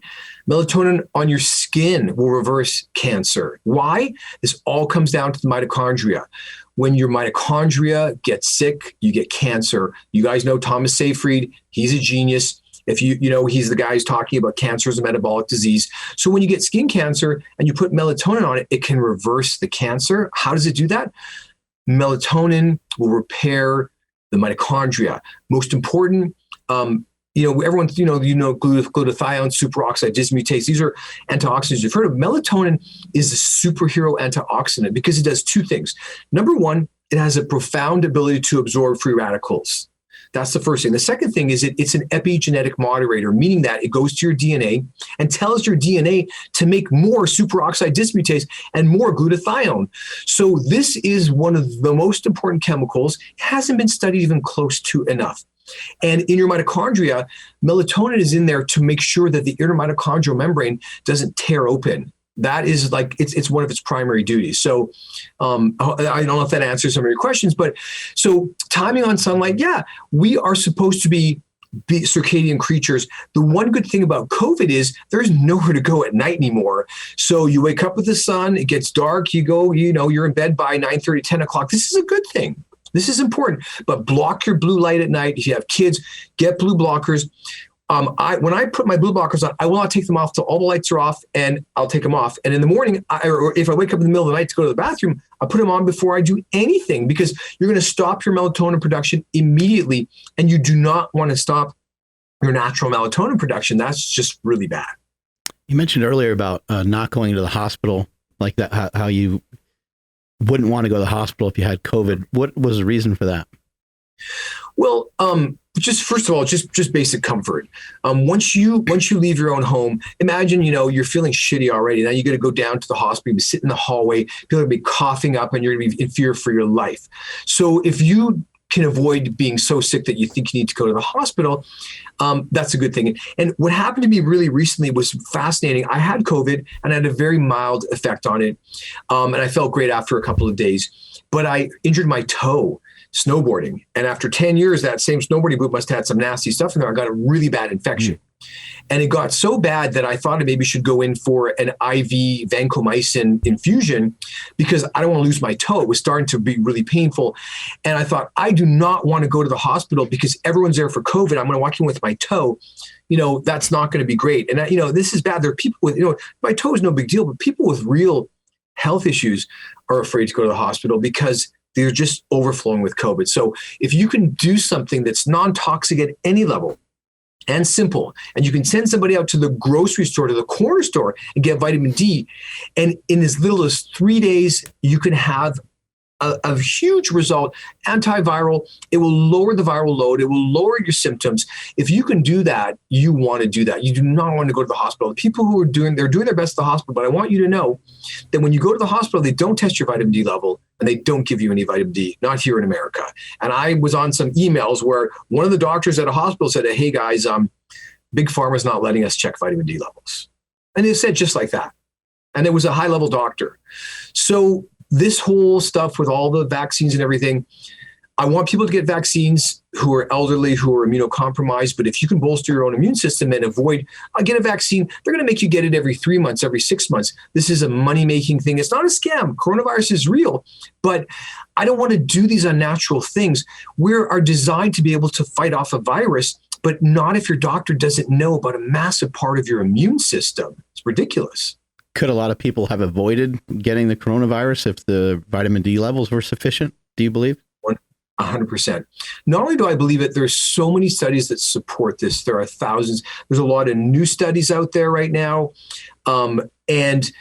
S4: melatonin on your skin will reverse cancer. Why? This all comes down to the mitochondria. When your mitochondria get sick, you get cancer. You guys know Thomas Seyfried. He's a genius. If he's the guy who's talking about cancer as a metabolic disease. So when you get skin cancer and you put melatonin on it, it can reverse the cancer. How does it do that? Melatonin will repair the mitochondria. Most important, everyone, glutathione, superoxide dismutase. These are antioxidants you've heard of. Melatonin is a superhero antioxidant because it does two things. Number one, it has a profound ability to absorb free radicals. That's the first thing. The second thing is it's an epigenetic moderator, meaning that it goes to your DNA and tells your DNA to make more superoxide dismutase and more glutathione. So this is one of the most important chemicals. It hasn't been studied even close to enough. And in your mitochondria, melatonin is in there to make sure that the inner mitochondrial membrane doesn't tear open. That is it's one of its primary duties. So I don't know if that answers some of your questions, but so timing on sunlight, yeah, we are supposed to be circadian creatures. The one good thing about COVID is there's nowhere to go at night anymore. So you wake up with the sun, it gets dark, you go, you're in bed by 9:30, 10 o'clock. This is a good thing. This is important, but block your blue light at night. If you have kids, get blue blockers. When I put my blue blockers on, I will not take them off till all the lights are off, and I'll take them off. And in the morning, or if I wake up in the middle of the night to go to the bathroom, I put them on before I do anything because you're going to stop your melatonin production immediately, and you do not want to stop your natural melatonin production. That's just really bad.
S3: You mentioned earlier about not going to the hospital, like that, how you wouldn't want to go to the hospital if you had COVID. What was the reason for that?
S4: Well, just first of all, just basic comfort. Once you leave your own home, imagine, you're feeling shitty already. Now you're going to go down to the hospital, be sitting in the hallway, people are going to be coughing up, and you're going to be in fear for your life. So if you can avoid being so sick that you think you need to go to the hospital, that's a good thing. And what happened to me really recently was fascinating. I had COVID and I had a very mild effect on it. And I felt great after a couple of days, but I injured my toe snowboarding. And after 10 years, that same snowboarding boot must have had some nasty stuff in there. I got a really bad infection. And it got so bad that I thought I maybe should go in for an IV vancomycin infusion because I don't want to lose my toe. It was starting to be really painful. And I thought, I do not want to go to the hospital because everyone's there for COVID. I'm going to walk in with my toe. That's not going to be great. And, this is bad. There are people with, my toe is no big deal, but people with real health issues are afraid to go to the hospital because they're just overflowing with COVID. So if you can do something that's non-toxic at any level and simple, and you can send somebody out to the grocery store, to the corner store and get vitamin D, and in as little as 3 days, you can have a huge result. Antiviral, it will lower the viral load. It will lower your symptoms. If you can do that, you want to do that. You do not want to go to the hospital. The people who they're doing their best at the hospital, but I want you to know that when you go to the hospital, they don't test your vitamin D level and they don't give you any vitamin D, not here in America. And I was on some emails where one of the doctors at a hospital said, hey guys, Big Pharma's not letting us check vitamin D levels. And they said just like that. And it was a high level doctor. So this whole stuff with all the vaccines and everything, I want people to get vaccines who are elderly, who are immunocompromised. But if you can bolster your own immune system and avoid, get a vaccine, they're going to make you get it every 3 months, every 6 months. This is a money-making thing. It's not a scam. Coronavirus is real. But I don't want to do these unnatural things. We are designed to be able to fight off a virus, but not if your doctor doesn't know about a massive part of your immune system. It's ridiculous.
S3: Could a lot of people have avoided getting the coronavirus if the vitamin D levels were sufficient? Do you believe?
S4: 100%. Not only do I believe it, there's so many studies that support this. There are thousands. There's a lot of new studies out there right now. And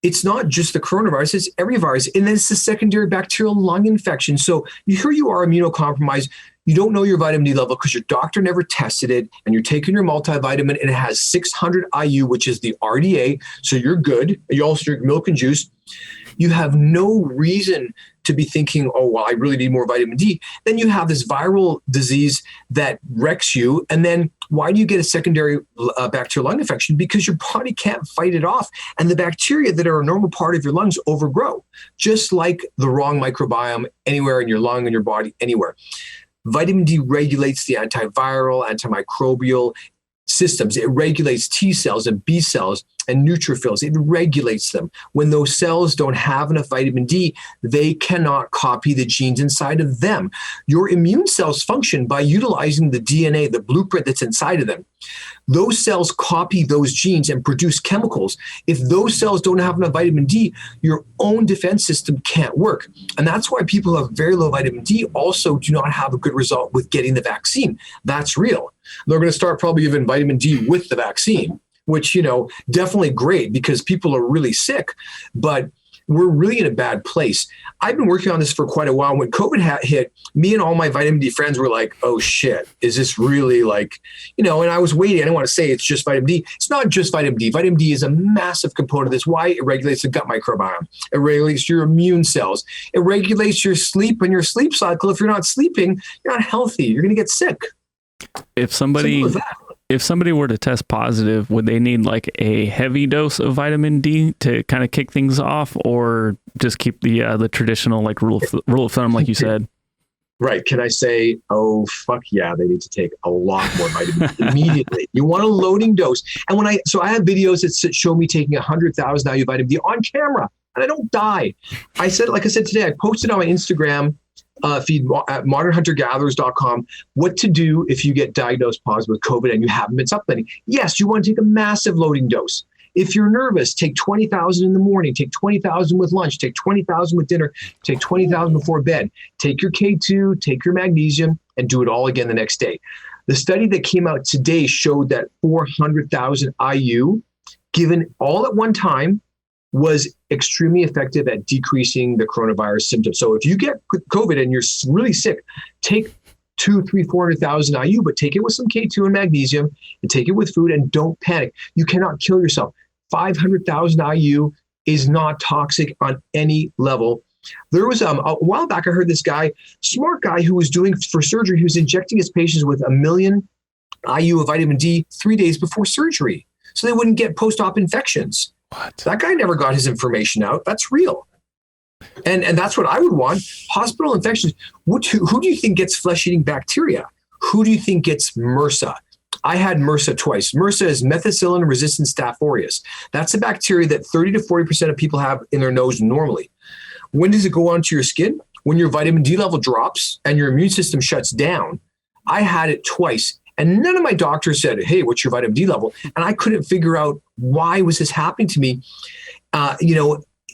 S4: it's not just the coronavirus, it's every virus. And then it's the secondary bacterial lung infection. So here you are immunocompromised. You don't know your vitamin D level because your doctor never tested it, and you're taking your multivitamin and it has 600 IU, which is the RDA. So you're good. You also drink milk and juice. You have no reason to be thinking, oh, well, I really need more vitamin D. Then you have this viral disease that wrecks you. And then why do you get a secondary bacterial lung infection? Because your body can't fight it off. And the bacteria that are a normal part of your lungs overgrow, just like the wrong microbiome anywhere in your lung, in your body, anywhere. Vitamin D regulates the antiviral, antimicrobial systems. It regulates T cells and B cells and neutrophils. It regulates them. When those cells don't have enough vitamin D, they cannot copy the genes inside of them. Your immune cells function by utilizing the DNA, the blueprint that's inside of them. Those cells copy those genes and produce chemicals. If those cells don't have enough vitamin D, your own defense system can't work. And that's why people who have very low vitamin D also do not have a good result with getting the vaccine. That's real. They're going to start probably giving vitamin D with the vaccine, which, definitely great because people are really sick, but we're really in a bad place. I've been working on this for quite a while. When COVID hit, me and all my vitamin D friends were like, oh shit, is this really and I was waiting. I didn't want to say it's just vitamin D. It's not just vitamin D. Vitamin D is a massive component of this. Why? It regulates the gut microbiome. It regulates your immune cells. It regulates your sleep and your sleep cycle. If you're not sleeping, you're not healthy. You're going to get sick.
S1: If somebody were to test positive, would they need a heavy dose of vitamin D to kind of kick things off, or just keep the traditional rule of thumb, like you said?
S4: Right. Can I say, oh, fuck yeah, they need to take a lot more vitamin D immediately. You want a loading dose. And I have videos that show me taking 100,000 IU vitamin D on camera, and I don't die. Like I said today, I posted on my Instagram feed at modernhuntergatherers.com what to do if you get diagnosed positive with COVID and you haven't been supplementing. Yes, you want to take a massive loading dose. If you're nervous, take 20,000 in the morning, take 20,000 with lunch, take 20,000 with dinner, take 20,000 before bed. Take your K2, take your magnesium, and do it all again the next day. The study that came out today showed that 400,000 IU given all at one time was extremely effective at decreasing the coronavirus symptoms. So if you get COVID and you're really sick, take 400,000 IU, but take it with some K2 and magnesium and take it with food and don't panic. You cannot kill yourself. 500,000 IU is not toxic on any level. There was a while back, I heard this guy, smart guy who was doing for surgery, he was injecting his patients with 1 million IU of vitamin D 3 days before surgery so they wouldn't get post-op infections.
S1: What?
S4: That guy never got his information out. That's real. And that's what I would want. Hospital infections. Who do you think gets flesh-eating bacteria? Who do you think gets MRSA? I had MRSA twice. MRSA is methicillin-resistant Staph aureus. That's a bacteria that 30 to 40% of people have in their nose normally. When does it go onto your skin? When your vitamin D level drops and your immune system shuts down. I had it twice. And none of my doctors said, hey, what's your vitamin D level? And I couldn't figure out why was this happening to me.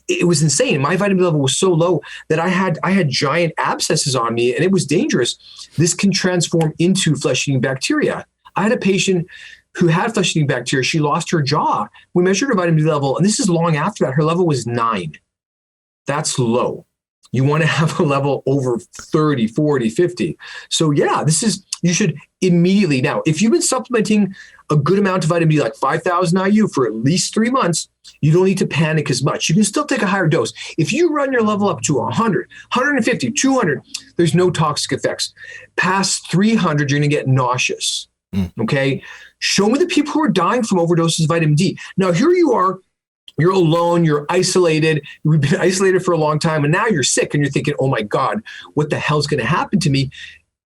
S4: It was insane. My vitamin D level was so low that I had giant abscesses on me, and it was dangerous. This can transform into flesh-eating bacteria. I had a patient who had flesh-eating bacteria. She lost her jaw. We measured her vitamin D level, and this is long after that. Her level was 9. That's low. You want to have a level over 30, 40, 50. So yeah, you should immediately. Now, if you've been supplementing a good amount of vitamin D, like 5,000 IU for at least 3 months, you don't need to panic as much. You can still take a higher dose. If you run your level up to 100, 150, 200, there's no toxic effects. Past 300, you're going to get nauseous. Okay. Show me the people who are dying from overdoses of vitamin D. Now, here you are. You're alone, you're isolated, we've been isolated for a long time, and now you're sick and you're thinking, oh my God, what the hell's going to happen to me?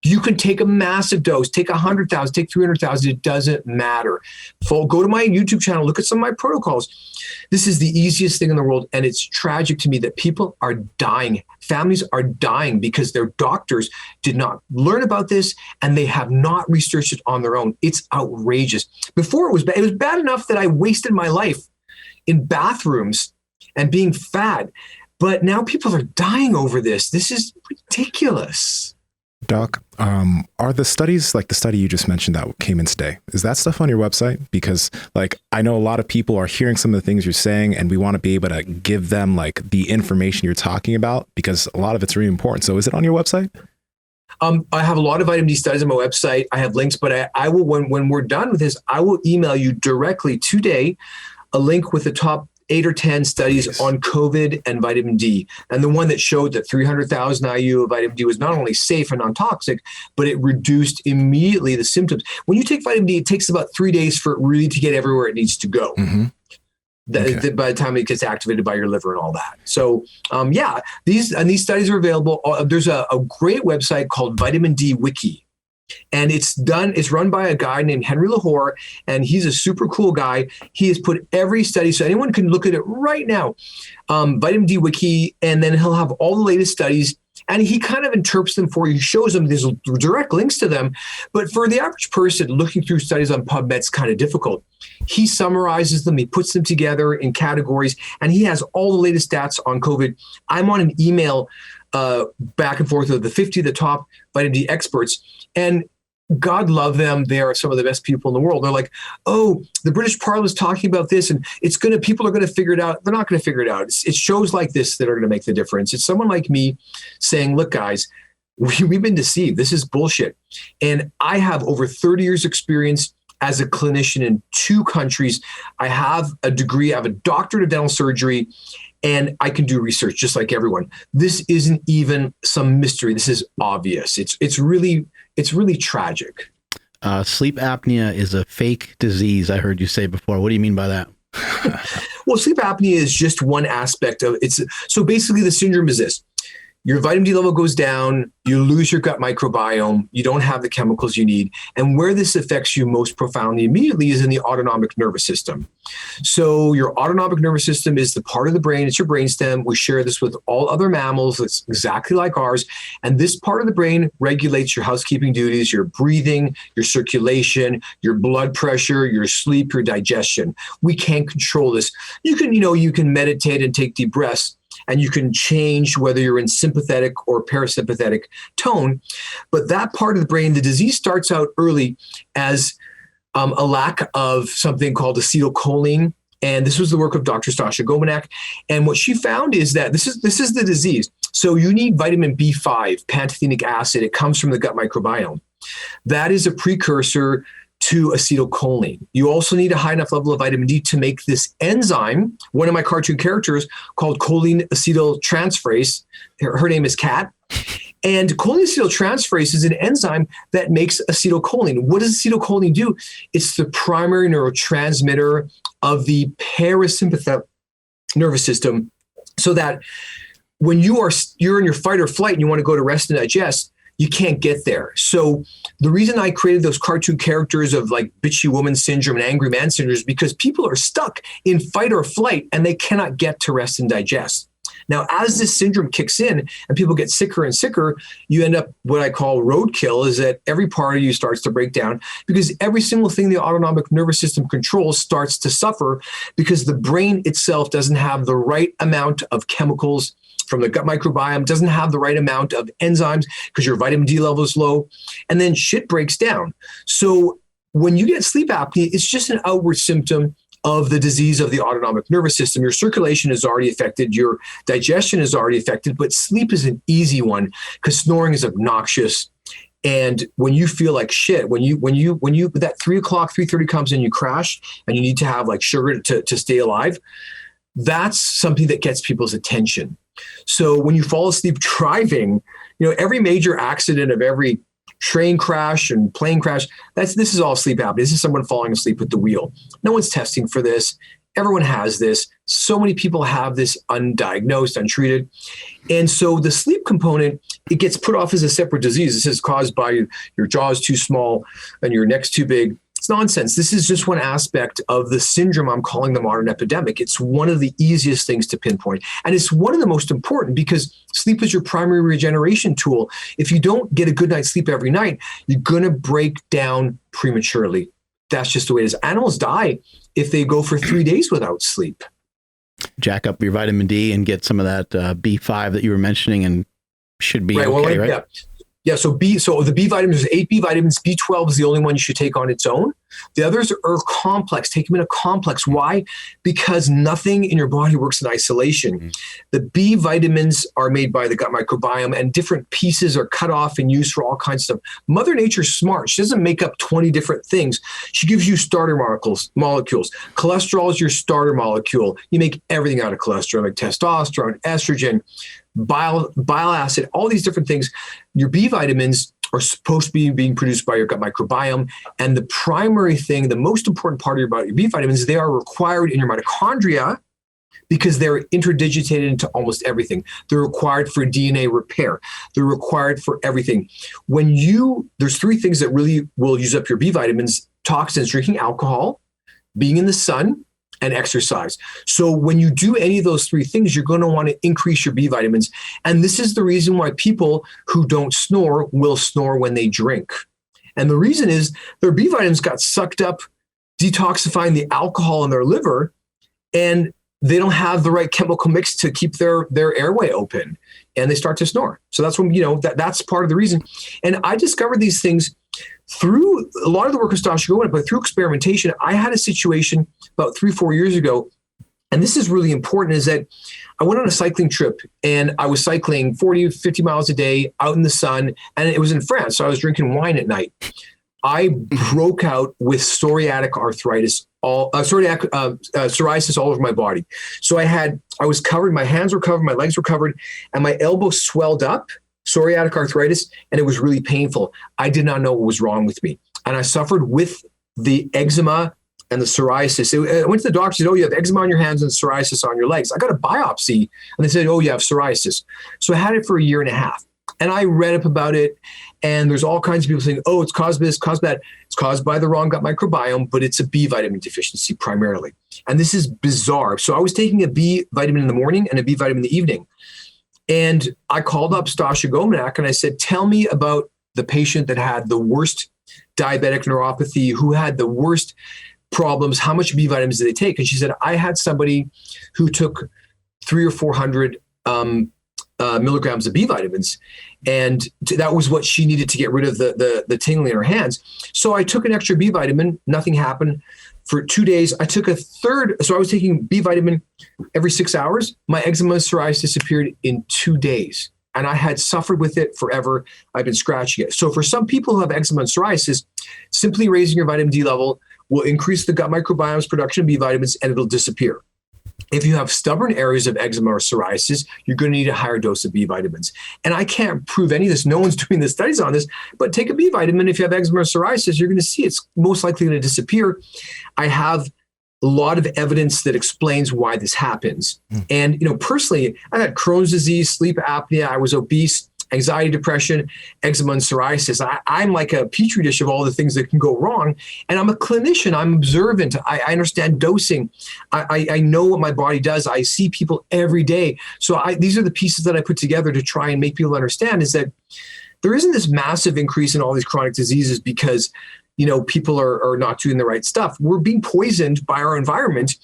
S4: You can take a massive dose, take 100,000, take 300,000, it doesn't matter. Go to my YouTube channel, look at some of my protocols. This is the easiest thing in the world, and it's tragic to me that people are dying. Families are dying because their doctors did not learn about this and they have not researched it on their own. It's outrageous. Before it was bad enough that I wasted my life in bathrooms and being fat. But now people are dying over this. This is ridiculous.
S2: Doc, are the studies like the study you just mentioned that came in today, is that stuff on your website? Because like, I know a lot of people are hearing some of the things you're saying and we want to be able to give them like the information you're talking about because a lot of it's really important. So is it on your website?
S4: I have a lot of vitamin D studies on my website. I have links, but I will, when we're done with this, I will email you directly today a link with the top 8 or 10 studies on COVID and vitamin D. And the one that showed that 300,000 IU of vitamin D was not only safe and non-toxic, but it reduced immediately the symptoms. When you take vitamin D, it takes about 3 days for it really to get everywhere it needs to go. By the time it gets activated by your liver and all that. So these studies are available. There's a great website called Vitamin D Wiki. And it's run by a guy named Henry Lahore, and he's a super cool guy. He has put every study, so anyone can look at it right now, Vitamin D Wiki, and then he'll have all the latest studies, and he kind of interprets them for you, shows them, there's direct links to them. But for the average person, looking through studies on PubMed's kind of difficult. He summarizes them, he puts them together in categories, and he has all the latest stats on COVID. I'm on an email back and forth with the 50 of the top vitamin D experts. And God love them. They are some of the best people in the world. They're like, oh, the British Parliament is talking about this and people are going to figure it out. They're not going to figure it out. It's shows like this that are going to make the difference. It's someone like me saying, look, guys, we've been deceived. This is bullshit. And I have over 30 years experience as a clinician in 2 countries. I have a degree, I have a doctorate of dental surgery, and I can do research just like everyone. This isn't even some mystery. This is obvious. It's really tragic.
S3: Sleep apnea is a fake disease, I heard you say before. What do you mean by that?
S4: Well, sleep apnea is just one aspect of it. So basically the syndrome is this. Your vitamin D level goes down, you lose your gut microbiome, you don't have the chemicals you need. And where this affects you most profoundly immediately is in the autonomic nervous system. So your autonomic nervous system is the part of the brain, it's your brainstem. We share this with all other mammals. It's exactly like ours. And this part of the brain regulates your housekeeping duties, your breathing, your circulation, your blood pressure, your sleep, your digestion. We can't control this. You can meditate and take deep breaths, and you can change whether you're in sympathetic or parasympathetic tone. But that part of the brain, the disease starts out early as a lack of something called acetylcholine. And this was the work of Dr. Stasha Gomanak. And what she found is that this is the disease. So you need vitamin B5, pantothenic acid. It comes from the gut microbiome. That is a precursor to acetylcholine. You also need a high enough level of vitamin D to make this enzyme, one of my cartoon characters called choline acetyltransferase. Her name is Kat. And choline acetyltransferase is an enzyme that makes acetylcholine. What does acetylcholine do? It's the primary neurotransmitter of the parasympathetic nervous system, so that when you're in your fight or flight and you want to go to rest and digest, you can't get there. So the reason I created those cartoon characters of like bitchy woman syndrome and angry man syndrome is because people are stuck in fight or flight and they cannot get to rest and digest. Now, as this syndrome kicks in and people get sicker and sicker, you end up what I call roadkill, is that every part of you starts to break down because every single thing the autonomic nervous system controls starts to suffer because the brain itself doesn't have the right amount of chemicals from the gut microbiome, doesn't have the right amount of enzymes because your vitamin D level is low, and then shit breaks down. So when you get sleep apnea, it's just an outward symptom of the disease of the autonomic nervous system. Your circulation is already affected, your digestion is already affected, but sleep is an easy one because snoring is obnoxious. And when you feel like shit, when you that 3 o'clock, 3:30 comes in, you crash and you need to have like sugar to stay alive, that's something that gets people's attention. So when you fall asleep driving, every major accident of every train crash and plane crash, this is all sleep apnea. This is someone falling asleep at the wheel. No one's testing for this. Everyone has this. So many people have this undiagnosed, untreated. And so the sleep component, it gets put off as a separate disease. This is caused by your jaw is too small and your neck's too big. It's nonsense. This is just one aspect of the syndrome I'm calling the modern epidemic. It's one of the easiest things to pinpoint. And it's one of the most important because sleep is your primary regeneration tool. If you don't get a good night's sleep every night, you're going to break down prematurely. That's just the way it is. Animals die if they go for 3 days without sleep.
S3: Jack up your vitamin D and get some of that B5 that you were mentioning and should be okay, right?
S4: Yeah. Yeah, so the B vitamins, there's 8 B vitamins. B12 is the only one you should take on its own. The others are complex. Take them in a complex. Why? Because nothing in your body works in isolation. Mm-hmm. The B vitamins are made by the gut microbiome, and different pieces are cut off and used for all kinds of stuff. Mother Nature's smart. She doesn't make up 20 different things. She gives you starter molecules. Cholesterol is your starter molecule. You make everything out of cholesterol, like testosterone, estrogen, bile acid, all these different things. Your B vitamins are supposed to be being produced by your gut microbiome. And the primary thing, the most important part of your body, your B vitamins, they are required in your mitochondria because they're interdigitated into almost everything. They're required for DNA repair. They're required for everything. There's 3 things that really will use up your B vitamins: toxins, drinking alcohol, being in the sun, and exercise. So when you do any of those 3 things, you're going to want to increase your B vitamins. And this is the reason why people who don't snore will snore when they drink. And the reason is their B vitamins got sucked up detoxifying the alcohol in their liver, and they don't have the right chemical mix to keep their airway open, and they start to snore. So that's when, that's part of the reason. And I discovered these things through a lot of the work of Stasha Gould, but through experimentation. I had a situation about 3-4 years ago, and this is really important, is that I went on a cycling trip and I was cycling 40, 50 miles a day out in the sun, and it was in France. So I was drinking wine at night. I broke out with psoriatic arthritis, psoriasis all over my body. So I was covered, my hands were covered, my legs were covered, and my elbow swelled up, psoriatic arthritis, and it was really painful. I did not know what was wrong with me. And I suffered with the eczema and the psoriasis. I went to the doctor, said, "Oh, you have eczema on your hands and psoriasis on your legs." I got a biopsy and they said, "Oh, you have psoriasis." So I had it for 1.5 years. And I read up about it, and there's all kinds of people saying, "Oh, it's caused by this, caused by that." It's caused by the wrong gut microbiome, but it's a B vitamin deficiency primarily. And this is bizarre. So I was taking a B vitamin in the morning and a B vitamin in the evening. And I called up Stasha Gould and I said, "Tell me about the patient that had the worst diabetic neuropathy, who had the worst problems. How much B vitamins did they take?" And she said, "I had somebody who took 300 or 400 milligrams of B vitamins, and that was what she needed to get rid of the tingling in her hands." So I took an extra B vitamin. Nothing happened. For 2 days, I took a third. So I was taking B vitamin every 6 hours. My eczema and psoriasis disappeared in 2 days. And I had suffered with it forever. I've been scratching it. So for some people who have eczema and psoriasis, simply raising your vitamin D level will increase the gut microbiome's production of B vitamins, and it'll disappear. If you have stubborn areas of eczema or psoriasis, you're going to need a higher dose of B vitamins. And I can't prove any of this. No one's doing the studies on this, but take a B vitamin. If you have eczema or psoriasis, you're going to see it's most likely going to disappear. I have a lot of evidence that explains why this happens. And, personally, I had Crohn's disease, sleep apnea, I was obese, anxiety, depression, eczema, and psoriasis. I'm like a petri dish of all the things that can go wrong. And I'm a clinician. I'm observant. I understand dosing. I know what my body does. I see people every day. So these are the pieces that I put together to try and make people understand, is that there isn't this massive increase in all these chronic diseases because, people are not doing the right stuff. We're being poisoned by our environment,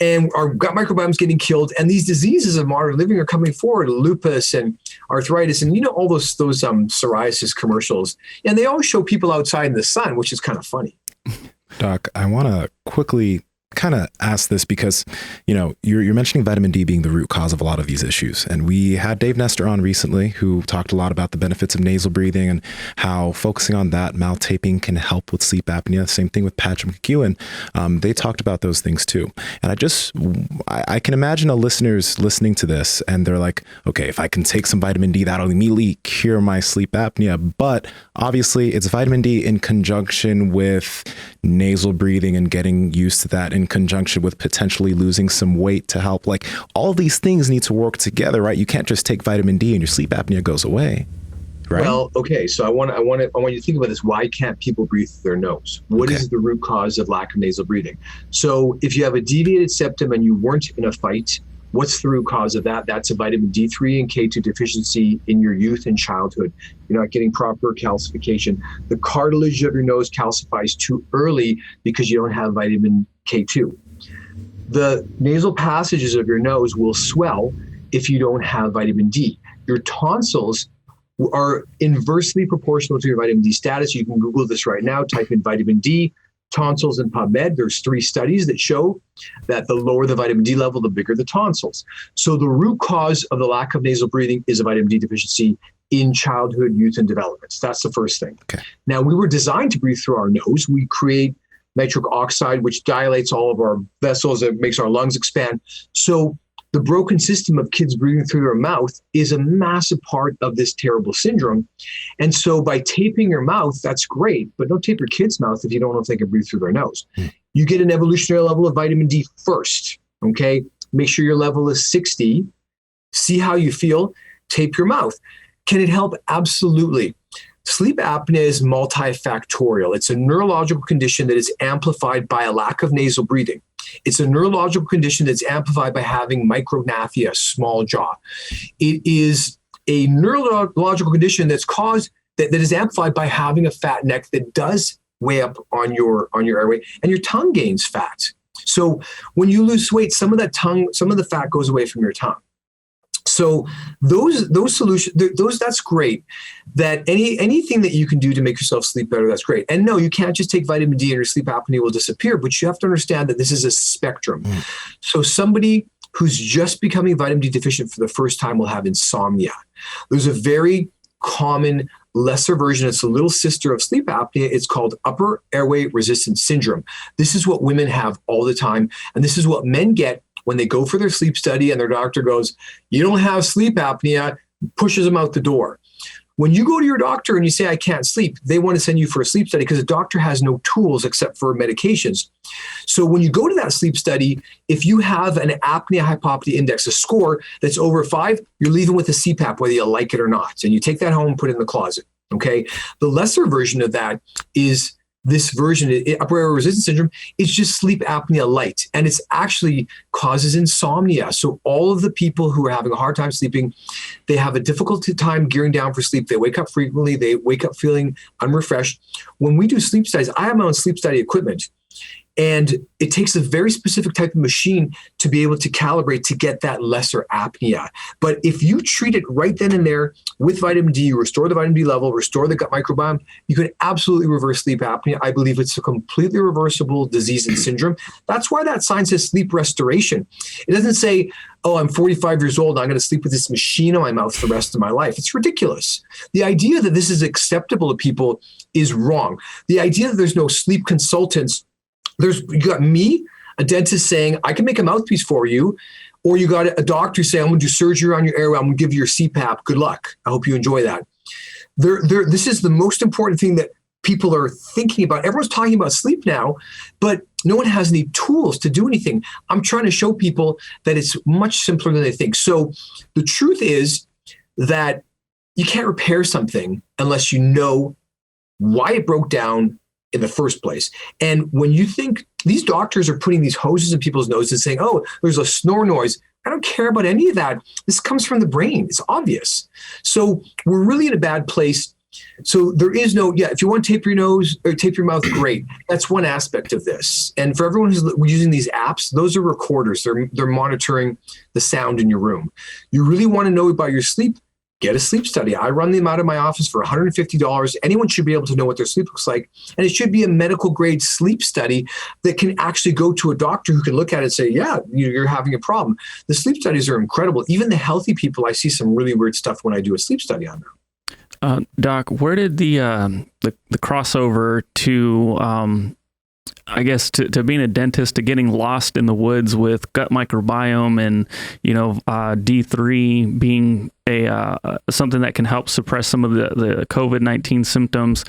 S4: and our gut microbiome is getting killed. And these diseases of modern living are coming forward: lupus and arthritis, and all those psoriasis commercials. And they always show people outside in the sun, which is kind of funny.
S2: Doc, I want to quickly kind of ask this because, you're mentioning vitamin D being the root cause of a lot of these issues. And we had Dave Nestor on recently who talked a lot about the benefits of nasal breathing and how focusing on that, mouth taping can help with sleep apnea. Same thing with Patrick McEwen. They talked about those things too. And I can imagine a listeners listening to this and they're like, okay, if I can take some vitamin D, that'll immediately cure my sleep apnea. But obviously it's vitamin D in conjunction with nasal breathing and getting used to that in conjunction with potentially losing some weight to help. Like, all these things need to work together, right? You can't just take vitamin D and your sleep apnea goes away, right?
S4: Well, okay. So I want you to think about this. Why can't people breathe through their nose? What is the root cause of lack of nasal breathing? So if you have a deviated septum and you weren't in a fight, what's the root cause of that? That's a vitamin D3 and K2 deficiency in your youth and childhood. You're not getting proper calcification. The cartilage of your nose calcifies too early because you don't have vitamin K2. The nasal passages of your nose will swell if you don't have vitamin D. Your tonsils are inversely proportional to your vitamin D status. You can Google this right now, type in vitamin D, tonsils in PubMed. There's 3 studies that show that the lower the vitamin D level, the bigger the tonsils. So the root cause of the lack of nasal breathing is a vitamin D deficiency in childhood, youth, and development. So that's the first thing.
S2: Okay.
S4: Now, we were designed to breathe through our nose. We create nitric oxide, which dilates all of our vessels. It makes our lungs expand. So the broken system of kids breathing through their mouth is a massive part of this terrible syndrome. And so by taping your mouth, that's great, but don't tape your kid's mouth if you don't know if they can breathe through their nose. You get an evolutionary level of vitamin D first, okay? Make sure your level is 60. See how you feel. Tape your mouth. Can it help? Absolutely. Sleep apnea is multifactorial. It's a neurological condition that is amplified by a lack of nasal breathing. It's a neurological condition that's amplified by having micrognathia, small jaw. It is a neurological condition that's caused, that is amplified by having a fat neck that does weigh up on your airway, and your tongue gains fat. So when you lose weight, some of the fat goes away from your tongue. So those solutions, that's great. That anything that you can do to make yourself sleep better, that's great. And no, you can't just take vitamin D and your sleep apnea will disappear, but you have to understand that this is a spectrum. So somebody who's just becoming vitamin D deficient for the first time will have insomnia. There's a very common lesser version. It's a little sister of sleep apnea. It's called upper airway resistance syndrome. This is what women have all the time. And this is what men get when they go for their sleep study and their doctor goes, you don't have sleep apnea, pushes them out the door. When you go to your doctor and you say, I can't sleep, they want to send you for a sleep study because the doctor has no tools except for medications. So when you go to that sleep study, if you have an apnea-hypopnea index, a score that's over 5, you're leaving with a CPAP, whether you like it or not. And you take that home and put it in the closet, okay? The lesser version of that is this version, upper airway resistance syndrome, it's just sleep apnea light, and it's actually causes insomnia. So all of the people who are having a hard time sleeping, they have a difficult time gearing down for sleep. They wake up frequently. They wake up feeling unrefreshed. When we do sleep studies, I have my own sleep study equipment, and it takes a very specific type of machine to be able to calibrate to get that lesser apnea. But if you treat it right then and there with vitamin D, you restore the vitamin D level, restore the gut microbiome, you can absolutely reverse sleep apnea. I believe it's a completely reversible disease and syndrome. That's why that sign says sleep restoration. It doesn't say, oh, I'm 45 years old, I'm going to sleep with this machine on my mouth for the rest of my life. It's ridiculous. The idea that this is acceptable to people is wrong. The idea that there's no sleep consultants, you got me, a dentist saying, I can make a mouthpiece for you, or you got a doctor saying, I'm going to do surgery on your airway, I'm going to give you your CPAP. Good luck. I hope you enjoy that. This is the most important thing that people are thinking about. Everyone's talking about sleep now, but no one has any tools to do anything. I'm trying to show people that it's much simpler than they think. So the truth is that you can't repair something unless you know why it broke down in the first place. And when you think these doctors are putting these hoses in people's noses and saying, oh, there's a snore noise, I don't care about any of that. This comes from the brain. It's obvious. So we're really in a bad place. So there is no, if you want to tape your nose or tape your mouth, great. That's one aspect of this. And for everyone who's using these apps, those are recorders. They're monitoring the sound in your room. You really want to know about your sleep, get a sleep study. I run them out of my office for $150. Anyone should be able to know what their sleep looks like. And it should be a medical grade sleep study that can actually go to a doctor who can look at it and say, yeah, you're having a problem. The sleep studies are incredible. Even the healthy people, I see some really weird stuff when I do a sleep study on them.
S1: Doc, where did the crossover to I guess to being a dentist, to getting lost in the woods with gut microbiome and, D3 being something that can help suppress some of the COVID-19 symptoms.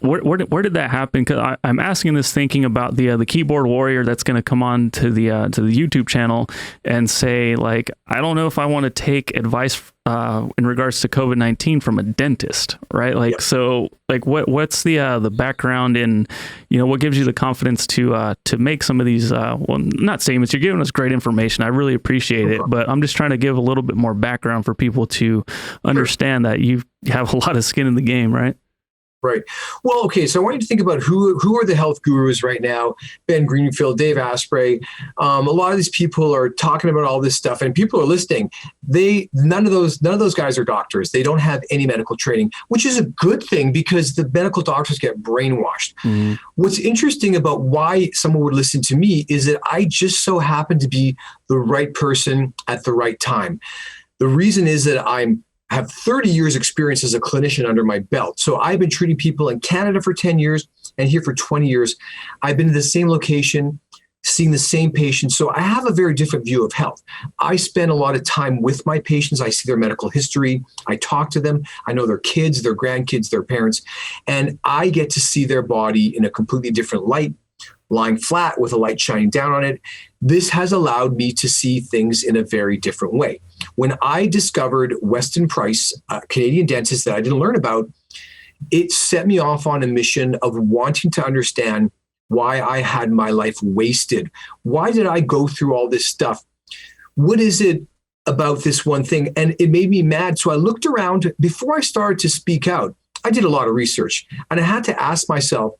S1: Where did that happen? Because I'm asking this thinking about the keyboard warrior that's going to come on to the YouTube channel and say, like, I don't know if I want to take advice in regards to COVID-19 from a dentist, right? Like, yep. So like what's the background in, what gives you the confidence to make some of these, not statements, you're giving us great information. I really appreciate it, but I'm just trying to give a little bit more background for people to understand that you have a lot of skin in the game, right?
S4: Right. Well, okay. So I want you to think about who are the health gurus right now. Ben Greenfield, Dave Asprey. A lot of these people are talking about all this stuff, and people are listening. None of those guys are doctors. They don't have any medical training, which is a good thing because the medical doctors get brainwashed. Mm-hmm. What's interesting about why someone would listen to me is that I just so happen to be the right person at the right time. The reason is that I have 30 years experience as a clinician under my belt. So I've been treating people in Canada for 10 years and here for 20 years. I've been to the same location, seeing the same patients. So I have a very different view of health. I spend a lot of time with my patients. I see their medical history. I talk to them. I know their kids, their grandkids, their parents, and I get to see their body in a completely different light, lying flat with a light shining down on it. This has allowed me to see things in a very different way. When I discovered Weston Price, a Canadian dentist that I didn't learn about, it set me off on a mission of wanting to understand why I had my life wasted. Why did I go through all this stuff? What is it about this one thing? And it made me mad. So I looked around. Before I started to speak out, I did a lot of research, and I had to ask myself,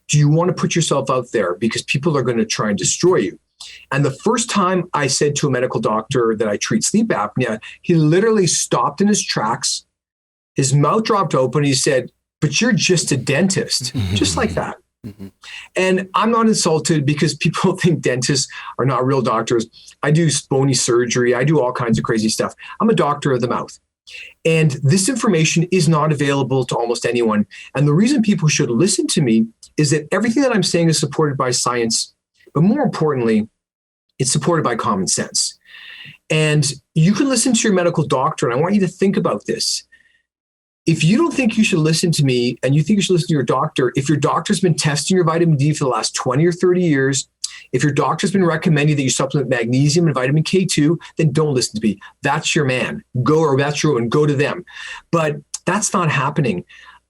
S4: do you want to put yourself out there? Because people are going to try and destroy you. And the first time I said to a medical doctor that I treat sleep apnea, he literally stopped in his tracks. His mouth dropped open. He said, but you're just a dentist, just like that. Mm-hmm. And I'm not insulted because people think dentists are not real doctors. I do bony surgery. I do all kinds of crazy stuff. I'm a doctor of the mouth. And this information is not available to almost anyone. And the reason people should listen to me is that everything that I'm saying is supported by science, but more importantly, it's supported by common sense. And you can listen to your medical doctor, and I want you to think about this. If you don't think you should listen to me and you think you should listen to your doctor, if your doctor's been testing your vitamin D for the last 20 or 30 years, if your doctor's been recommending that you supplement magnesium and vitamin K2, then don't listen to me. That's your man. That's your woman. Go to them. But that's not happening.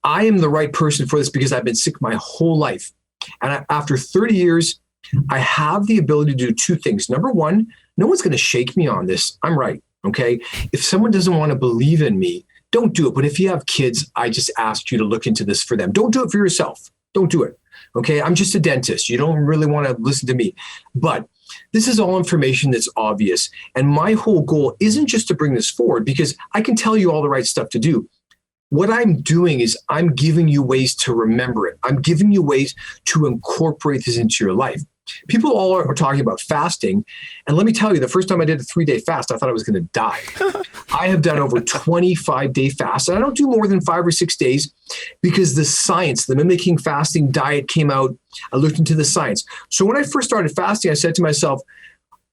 S4: I am the right person for this because I've been sick my whole life. And after 30 years, I have the ability to do two things. Number one, no one's going to shake me on this. I'm right. Okay. If someone doesn't want to believe in me, don't do it. But if you have kids, I just asked you to look into this for them. Don't do it for yourself. Don't do it. Okay. I'm just a dentist. You don't really want to listen to me. But this is all information that's obvious. And my whole goal isn't just to bring this forward because I can tell you all the right stuff to do. What I'm doing is I'm giving you ways to remember it. I'm giving you ways to incorporate this into your life. People all are talking about fasting. And let me tell you, the first time I did a 3-day fast, I thought I was going to die. I have done over 25-day fasts. And I don't do more than 5 or 6 days because the science, the mimicking fasting diet came out. I looked into the science. So when I first started fasting, I said to myself,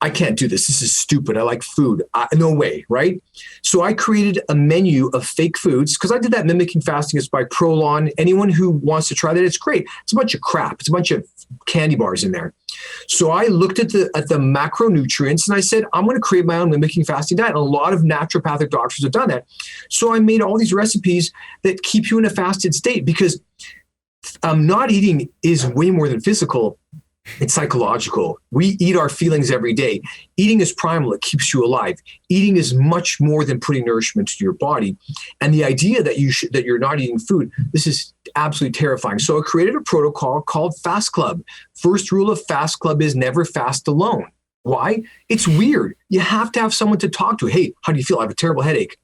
S4: I can't do this. This is stupid. I like food. No way, right? So I created a menu of fake foods because I did that mimicking fasting. It's by Prolon. Anyone who wants to try that, it's great. It's a bunch of crap. It's a bunch of candy bars in there. So I looked at the macronutrients and I said, I'm going to create my own mimicking fasting diet. And a lot of naturopathic doctors have done that. So I made all these recipes that keep you in a fasted state because not eating is way more than physical. It's psychological. We eat our feelings every day. Eating is primal. It keeps you alive. Eating is much more than putting nourishment to your body. And the idea that you're not eating food, this is absolutely terrifying. So I created a protocol called Fast Club. First rule of Fast Club is never fast alone. Why? It's weird. You have to have someone to talk to. Hey, how do you feel? I have a terrible headache.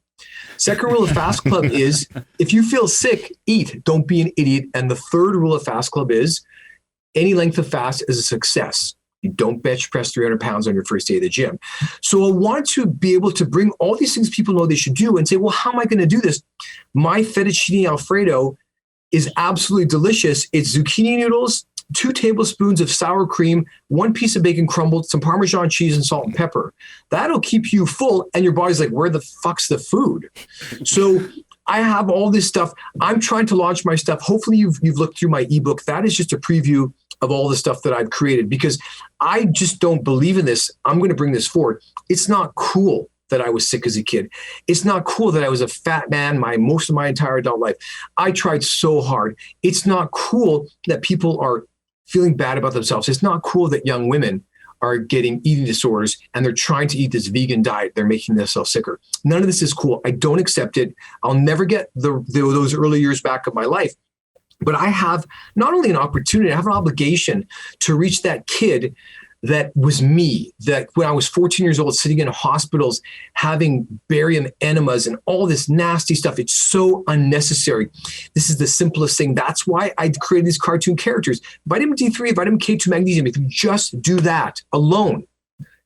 S4: Second rule of Fast Club is if you feel sick, eat. Don't be an idiot. And the third rule of Fast Club is any length of fast is a success. You don't bench press 300 pounds on your first day of the gym. So I want to be able to bring all these things people know they should do and say, well, how am I going to do this? My fettuccine Alfredo is absolutely delicious. It's zucchini noodles, 2 tablespoons of sour cream, 1 piece of bacon crumbled, some Parmesan cheese, and salt and pepper. That'll keep you full. And your body's like, where the fuck's the food? So I have all this stuff. I'm trying to launch my stuff. Hopefully you've looked through my ebook. That is just a preview of all the stuff that I've created because I just don't believe in this. I'm going to bring this forward. It's not cool that I was sick as a kid. It's not cool that I was a fat man most of my entire adult life. I tried so hard. It's not cool that people are feeling bad about themselves. It's not cool that young women are getting eating disorders and they're trying to eat this vegan diet. They're making themselves sicker. None of this is cool. I don't accept it. I'll never get those early years back of my life. But I have not only an opportunity, I have an obligation to reach that kid that was me, that when I was 14 years old, sitting in hospitals, having barium enemas and all this nasty stuff. It's so unnecessary. This is the simplest thing. That's why I created these cartoon characters. Vitamin D3, vitamin K2, magnesium. If you just do that alone,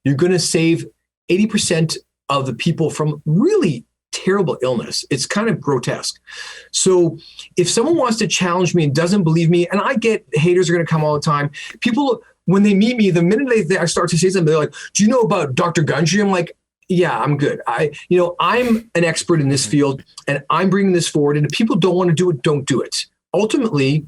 S4: you're going to save 80% of the people from really terrible illness. It's kind of grotesque. So if someone wants to challenge me and doesn't believe me, and I get haters are going to come all the time. People, when they meet me, the minute I start to say something, they're like, do you know about Dr. Gundry? I'm like, yeah, I'm good. I'm an expert in this field and I'm bringing this forward. And if people don't want to do it, don't do it. Ultimately,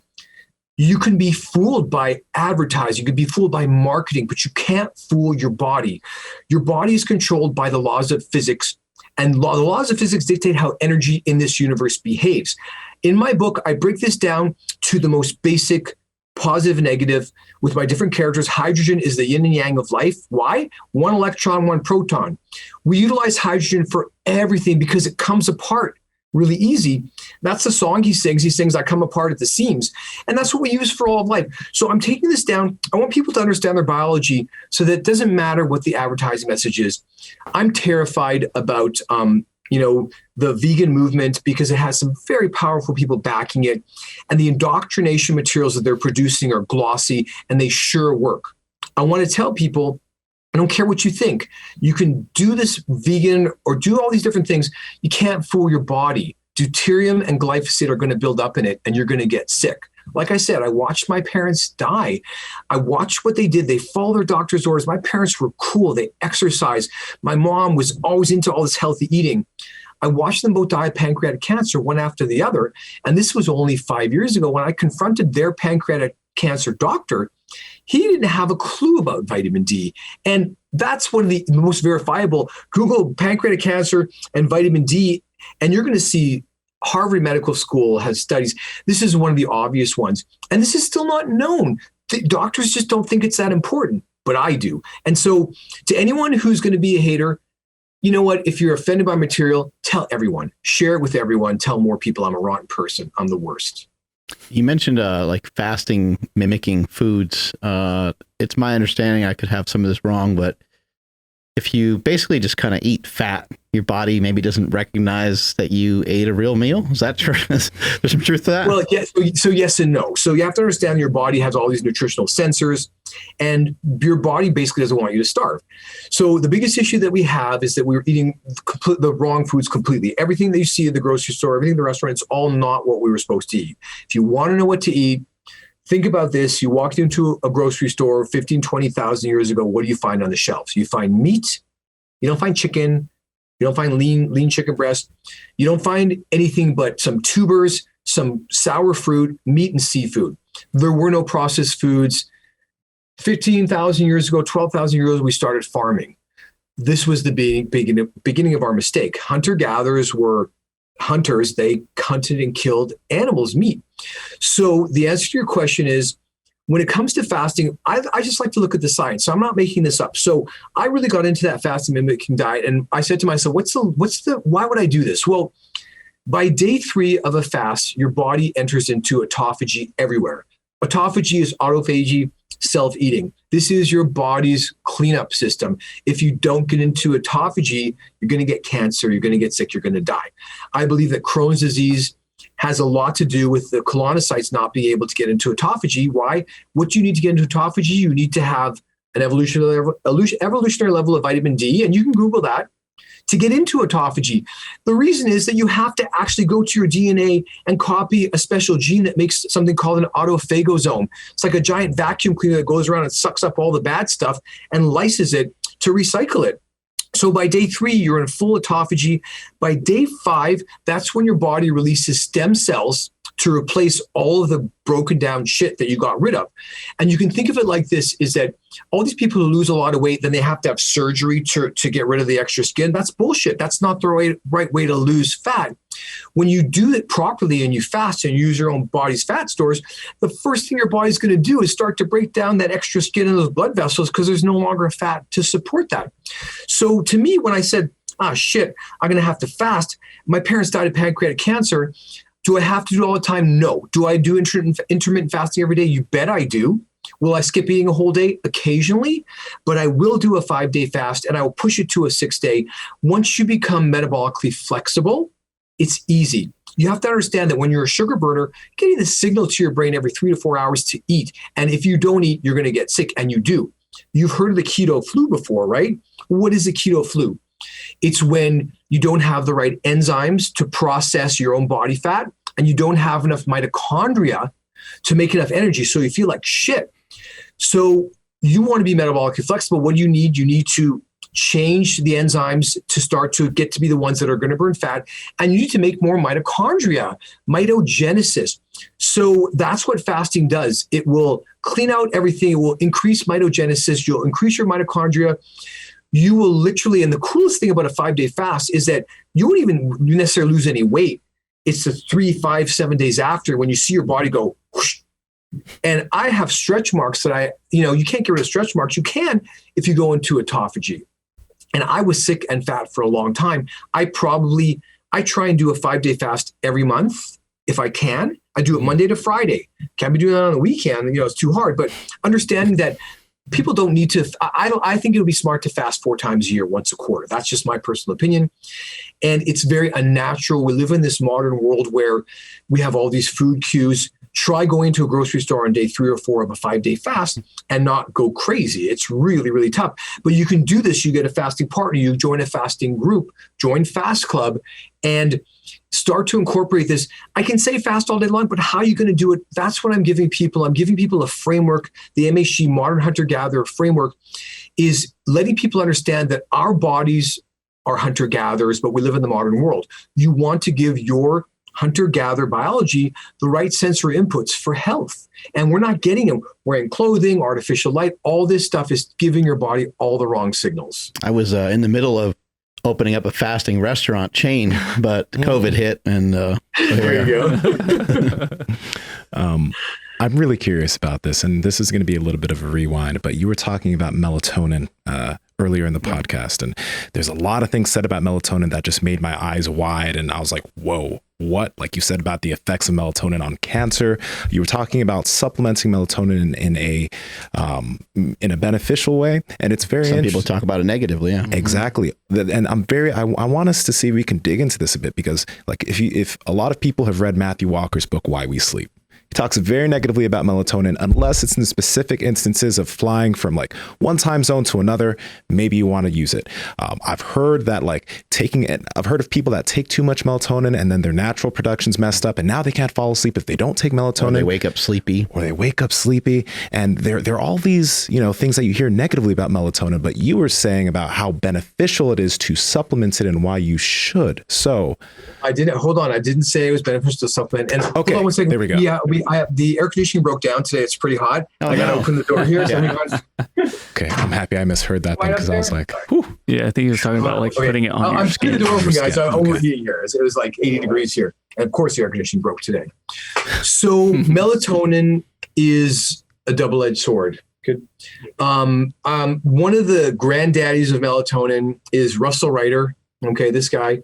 S4: you can be fooled by advertising. You can be fooled by marketing, but you can't fool your body. Your body is controlled by the laws of physics. And the laws of physics dictate how energy in this universe behaves. In my book, I break this down to the most basic positive and negative with my different characters. Hydrogen is the yin and yang of life. Why? 1 electron, 1 proton. We utilize hydrogen for everything because it comes apart really easy. That's the song he sings. He sings, I come apart at the seams. And that's what we use for all of life. So I'm taking this down. I want people to understand their biology so that it doesn't matter what the advertising message is. I'm terrified about, the vegan movement because it has some very powerful people backing it. And the indoctrination materials that they're producing are glossy and they sure work. I want to tell people, I don't care what you think. You can do this vegan or do all these different things. You can't fool your body. Deuterium and glyphosate are going to build up in it and you're going to get sick. Like I said, I watched my parents die. I watched what they did. They followed their doctor's orders. My parents were cool. They exercised. My mom was always into all this healthy eating. I watched them both die of pancreatic cancer, one after the other. And this was only 5 years ago when I confronted their pancreatic cancer doctor. He didn't have a clue about vitamin D. And that's one of the most verifiable. Google pancreatic cancer and vitamin D, and you're going to see Harvard Medical School has studies. This is one of the obvious ones. And this is still not known. The doctors just don't think it's that important, but I do. And so to anyone who's going to be a hater, you know what? If you're offended by material, tell everyone. Share it with everyone. Tell more people I'm a rotten person. I'm the worst.
S3: You mentioned like fasting, mimicking foods. It's my understanding, I could have some of this wrong, but if you basically just kind of eat fat, your body maybe doesn't recognize that you ate a real meal. Is that true? There's some truth to that?
S4: Well, yes. So yes and no. So you have to understand your body has all these nutritional sensors and your body basically doesn't want you to starve. So the biggest issue that we have is that we're eating the wrong foods completely. Everything that you see at the grocery store, everything in the restaurant, it's all not what we were supposed to eat. If you want to know what to eat, think about this. You walked into a grocery store 15, 20,000 years ago. What do you find on the shelves? You find meat. You don't find chicken. You don't find lean chicken breast. You don't find anything but some tubers, some sour fruit, meat, and seafood. There were no processed foods. 15,000 years ago, 12,000 years ago, we started farming. This was the beginning of our mistake. Hunter-gatherers were hunters. They hunted and killed animals' meat. So the answer to your question is, when it comes to fasting, I just like to look at the science. So I'm not making this up. So I really got into that fasting mimicking diet. And I said to myself, why would I do this? Well, by day 3 of a fast, your body enters into autophagy everywhere. Autophagy is autophagy, self-eating. This is your body's cleanup system. If you don't get into autophagy, you're going to get cancer, you're going to get sick, you're going to die. I believe that Crohn's disease has a lot to do with the colonocytes not being able to get into autophagy. Why? What do you need to get into autophagy? You need to have an evolutionary level of vitamin D, and you can Google that, to get into autophagy. The reason is that you have to actually go to your DNA and copy a special gene that makes something called an autophagosome. It's like a giant vacuum cleaner that goes around and sucks up all the bad stuff and lyses it to recycle it. So by day 3, you're in full autophagy. By day 5, that's when your body releases stem cells to replace all of the broken down shit that you got rid of. And you can think of it like this, is that all these people who lose a lot of weight, then they have to have surgery to get rid of the extra skin. That's bullshit. That's not the right way to lose fat. When you do it properly and you fast and use your own body's fat stores, the first thing your body's going to do is start to break down that extra skin in those blood vessels because there's no longer fat to support that. So to me, when I said, shit, I'm going to have to fast, my parents died of pancreatic cancer. Do I have to do it all the time? No. Do I do intermittent fasting every day? You bet I do. Will I skip eating a whole day? Occasionally, but I will do a 5-day fast and I will push it to a 6-day. Once you become metabolically flexible, it's easy. You have to understand that when you're a sugar burner, getting the signal to your brain every 3 to 4 hours to eat. And if you don't eat, you're going to get sick, and you do. You've heard of the keto flu before, right? What is the keto flu? It's when you don't have the right enzymes to process your own body fat, and you don't have enough mitochondria to make enough energy. So you feel like shit. So you want to be metabolically flexible. What do you need? You need to change the enzymes to start to get to be the ones that are going to burn fat. And you need to make more mitochondria, mitogenesis. So that's what fasting does. It will clean out everything. It will increase mitogenesis. You'll increase your mitochondria. You will literally, and the coolest thing about a 5-day fast is that you won't even necessarily lose any weight. It's the 3, 5, 7 days after when you see your body go whoosh. And I have stretch marks that you can't get rid of stretch marks. You can if you go into autophagy. And I was sick and fat for a long time. I try and do a 5-day fast every month if I can. I do it Monday to Friday. Can't be doing that on the weekend. It's too hard. But understanding that people don't need to, I think it would be smart to fast 4 times a year, once a quarter. That's just my personal opinion. And it's very unnatural. We live in this modern world where we have all these food cues. Try going to a grocery store on day 3 or 4 of a 5-day fast and not go crazy. It's really, really tough. But you can do this. You get a fasting partner. You join a fasting group, join Fast Club, and start to incorporate this. I can say fast all day long, but how are you going to do it? That's what I'm giving people. I'm giving people a framework. The MHG Modern Hunter-Gatherer framework is letting people understand that our bodies are hunter-gatherers, but we live in the modern world. You want to give your hunter-gatherer biology the right sensory inputs for health. And we're not getting them. Wearing clothing, artificial light, all this stuff is giving your body all the wrong signals.
S3: I was in the middle of opening up a fasting restaurant chain, but COVID hit, and
S4: there you
S2: go. I'm really curious about this, and this is going to be a little bit of a rewind, but you were talking about melatonin earlier in the podcast, and there's a lot of things said about melatonin that just made my eyes wide, and I was like, whoa, what? Like you said about the effects of melatonin on cancer. You were talking about supplementing melatonin in a beneficial way, and it's very
S3: some people talk about it negatively. Yeah,
S2: exactly. And I want us to see if we can dig into this a bit, because like if a lot of people have read Matthew Walker's book Why We Sleep, he talks very negatively about melatonin unless it's in specific instances of flying from like one time zone to another. Maybe you want to use it. I've heard that I've heard of people that take too much melatonin and then their natural production's messed up, and now they can't fall asleep if they don't take melatonin.
S3: Or they wake up sleepy. And there are all these things that you hear negatively about melatonin, but you were saying about how beneficial it is to supplement it and why you should. So
S4: I didn't say it was beneficial to supplement. And
S2: okay,
S4: hold on 1 second.
S2: There we go.
S4: Yeah, the air conditioning broke down today. It's pretty hot. I got to open the door here. So
S2: okay, I'm happy I misheard that thing, because I was like, whew.
S1: Yeah, I think he was talking about putting it on your skin.
S4: I'm the door open, guys. I'm overheating here. It was like 80 degrees here. And of course, the air conditioning broke today. So melatonin is a double-edged sword. Good. One of the granddaddies of melatonin is Russell Reiter. Okay, this guy.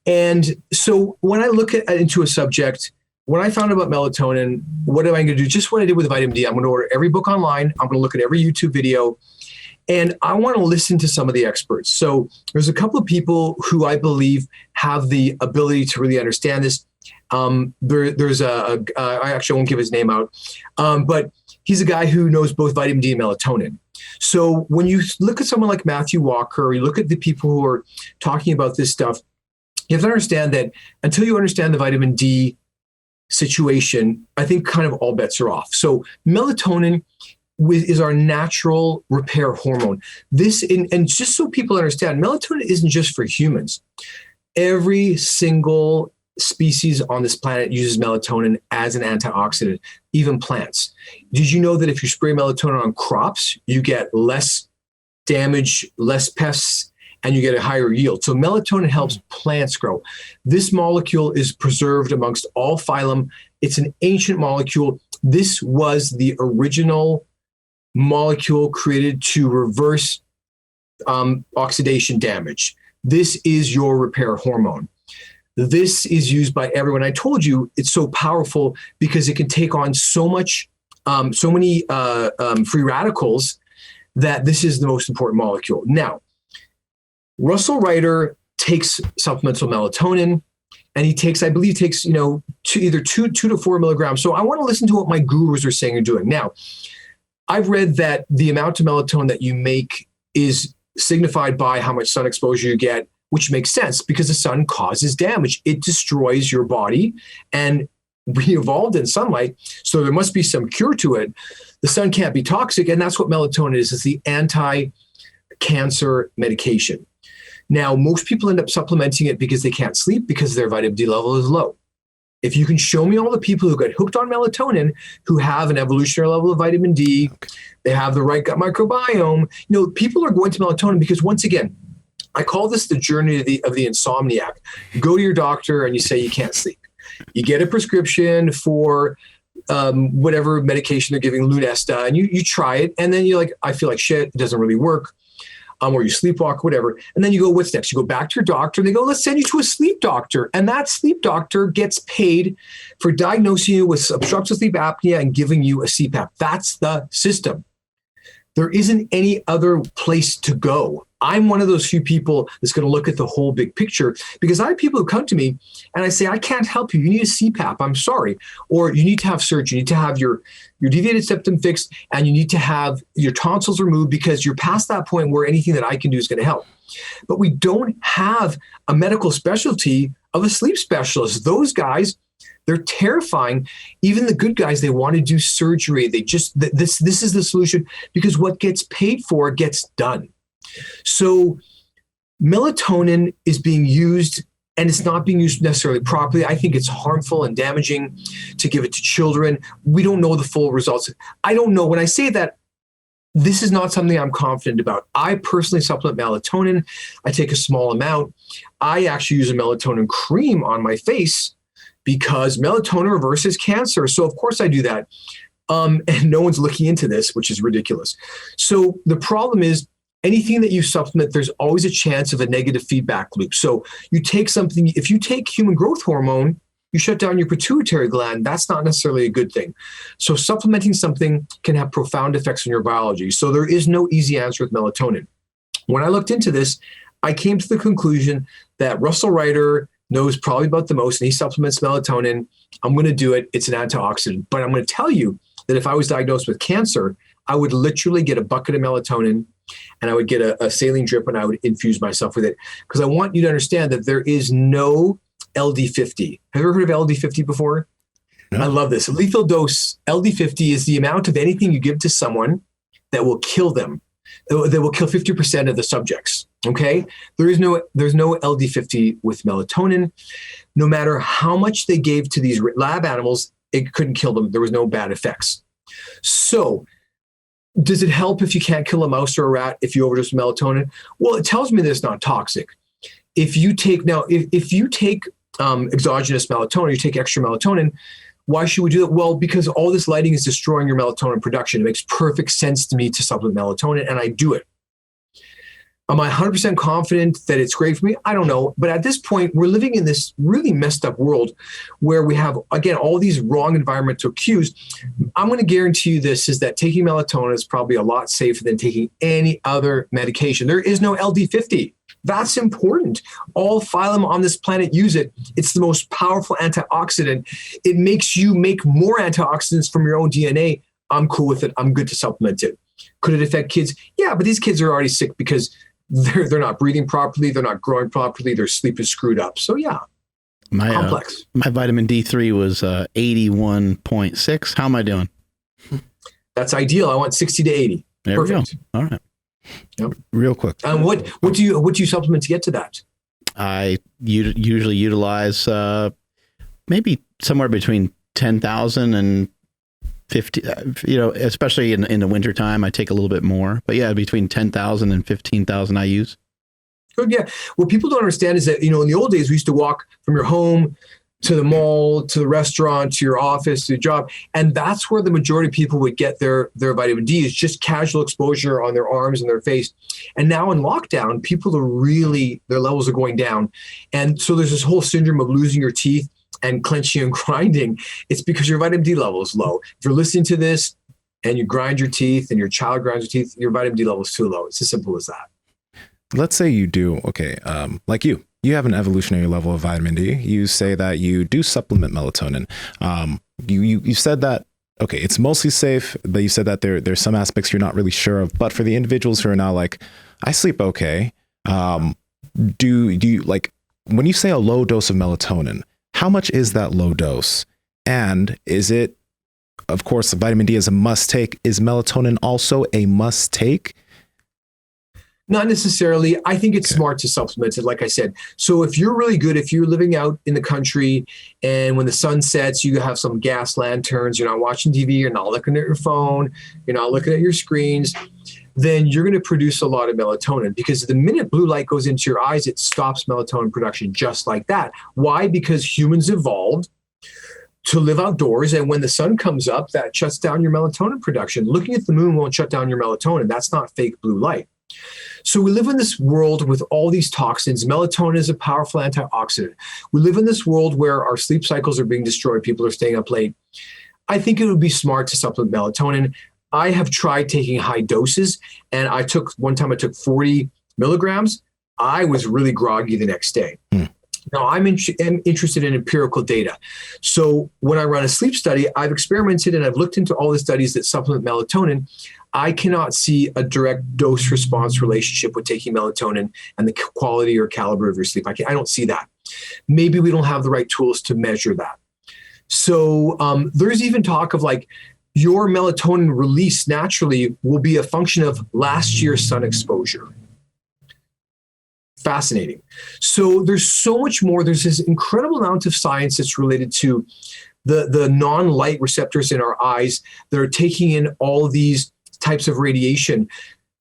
S4: And so when I look into a subject, when I found out about melatonin, what am I going to do? Just what I did with vitamin D. I'm going to order every book online. I'm going to look at every YouTube video. And I want to listen to some of the experts. So there's a couple of people who I believe have the ability to really understand this. There's I actually won't give his name out, but he's a guy who knows both vitamin D and melatonin. So when you look at someone like Matthew Walker, or you look at the people who are talking about this stuff, you have to understand that until you understand the vitamin D situation, I think kind of all bets are off. So melatonin is our natural repair hormone. And just so people understand, melatonin isn't just for humans. Every single species on this planet uses melatonin as an antioxidant, even plants. Did you know that if you spray melatonin on crops, you get less damage, less pests, and you get a higher yield? So melatonin helps plants grow. This molecule is preserved amongst all phylum. It's an ancient molecule. This was the original molecule created to reverse oxidation damage. This is your repair hormone. This is used by everyone. I told you it's so powerful because it can take on so many free radicals that this is the most important molecule. Now, Russell Reiter takes supplemental melatonin, and he takes, I believe, either 2 to 4 milligrams. So I want to listen to what my gurus are saying and doing. Now, I've read that the amount of melatonin that you make is signified by how much sun exposure you get, which makes sense because the sun causes damage. It destroys your body, and we evolved in sunlight, so there must be some cure to it. The sun can't be toxic, and that's what melatonin is. It's the anti-cancer medication. Now, most people end up supplementing it because they can't sleep because their vitamin D level is low. If you can show me all the people who got hooked on melatonin, who have an evolutionary level of vitamin D, they have the right gut microbiome, people are going to melatonin because, once again, I call this the journey of the insomniac. You go to your doctor and you say you can't sleep. You get a prescription for whatever medication they're giving, Lunesta, and you try it, and then you're like, I feel like shit, it doesn't really work. Or you sleepwalk, whatever. And then you go, what's next? You go back to your doctor and they go, let's send you to a sleep doctor. And that sleep doctor gets paid for diagnosing you with obstructive sleep apnea and giving you a CPAP. That's the system. There isn't any other place to go. I'm one of those few people that's going to look at the whole big picture, because I have people who come to me and I say, I can't help you. You need a CPAP. I'm sorry. Or you need to have surgery. You need to have your deviated septum fixed, and you need to have your tonsils removed because you're past that point where anything that I can do is going to help. But we don't have a medical specialty of a sleep specialist. Those guys, they're terrifying. Even the good guys, they want to do surgery. They just, this is the solution, because what gets paid for gets done. So melatonin is being used, and it's not being used necessarily properly. I think it's harmful and damaging to give it to children. We don't know the full results. I don't know. When I say that, this is not something I'm confident about. I personally supplement melatonin. I take a small amount. I actually use a melatonin cream on my face because melatonin reverses cancer. So of course I do that. And no one's looking into this, which is ridiculous. So the problem is, anything that you supplement, there's always a chance of a negative feedback loop. So you take something, if you take human growth hormone, you shut down your pituitary gland. That's not necessarily a good thing. So supplementing something can have profound effects on your biology. So there is no easy answer with melatonin. When I looked into this, I came to the conclusion that Russell Reiter knows probably about the most, and he supplements melatonin. I'm going to do it. It's an antioxidant. But I'm going to tell you that if I was diagnosed with cancer, I would literally get a bucket of melatonin, and I would get a saline drip, and I would infuse myself with it. Because I want you to understand that there is no LD50. Have you ever heard of LD50 before? No. I love this. Lethal dose, LD50 is the amount of anything you give to someone that will kill them. That will kill 50% of the subjects. Okay? There's no LD50 with melatonin. No matter how much they gave to these lab animals, it couldn't kill them. There was no bad effects. So, does it help if you can't kill a mouse or a rat if you overdose melatonin? Well, it tells me that it's not toxic. If you take exogenous melatonin, you take extra melatonin, why should we do that? Well, because all this lighting is destroying your melatonin production. It makes perfect sense to me to supplement melatonin, and I do it. Am I 100% confident that it's great for me? I don't know. But at this point, we're living in this really messed up world where we have, again, all these wrong environmental cues. I'm going to guarantee you this is that taking melatonin is probably a lot safer than taking any other medication. There is no LD50. That's important. All phylum on this planet use it. It's the most powerful antioxidant. It makes you make more antioxidants from your own DNA. I'm cool with it. I'm good to supplement it. Could it affect kids? Yeah, but these kids are already sick because they're not breathing properly, they're not growing properly, their sleep is screwed up. So yeah, complex.
S3: My vitamin D3 was 81.6. How am I doing?
S4: That's ideal. I want 60 to 80.
S3: There
S4: Perfect.
S3: we go. All right.
S4: Yep.
S2: Real quick.
S4: And what do you supplement to get to that?
S3: I usually utilize maybe somewhere between 10,000 and 50, especially in the wintertime, I take a little bit more. But yeah, between 10,000 and 15,000 I use.
S4: Good, yeah. What people don't understand is that, in the old days, we used to walk from your home to the mall, to the restaurant, to your office, to your job. And that's where the majority of people would get their vitamin D, is just casual exposure on their arms and their face. And now in lockdown, people are really, their levels are going down. And so there's this whole syndrome of losing your teeth and clenching and grinding. It's because your vitamin D level is low. If you're listening to this and you grind your teeth and your child grinds your teeth, your vitamin D level is too low. It's as simple as that.
S2: Let's say you do, like you have an evolutionary level of vitamin D. You say that you do supplement melatonin. You said that, okay, it's mostly safe, but you said that there's some aspects you're not really sure of. But for the individuals who are now like, I sleep okay, do you, like, when you say a low dose of melatonin, how much is that low dose? And is it, of course, vitamin D is a must take. Is melatonin also a must take?
S4: Not necessarily. I think it's smart to supplement it, like I said. So if you're really good, if you're living out in the country and when the sun sets, you have some gas lanterns, you're not watching TV, you're not looking at your phone, you're not looking at your screens, then you're going to produce a lot of melatonin, because the minute blue light goes into your eyes, it stops melatonin production just like that. Why? Because humans evolved to live outdoors, and when the sun comes up, that shuts down your melatonin production. Looking at the moon won't shut down your melatonin. That's not fake blue light. So we live in this world with all these toxins. Melatonin is a powerful antioxidant. We live in this world where our sleep cycles are being destroyed. People are staying up late. I think it would be smart to supplement melatonin. I have tried taking high doses, and one time I took 40 milligrams. I was really groggy the next day. Now, I'm interested in empirical data. So when I run a sleep study, I've experimented and I've looked into all the studies that supplement melatonin. I cannot see a direct dose-response relationship with taking melatonin and the quality or caliber of your sleep. I don't see that. Maybe we don't have the right tools to measure that. So there's even talk of like your melatonin release naturally will be a function of last year's sun exposure. Fascinating. So there's so much more. There's this incredible amount of science that's related to the non-light receptors in our eyes that are taking in all these types of radiation.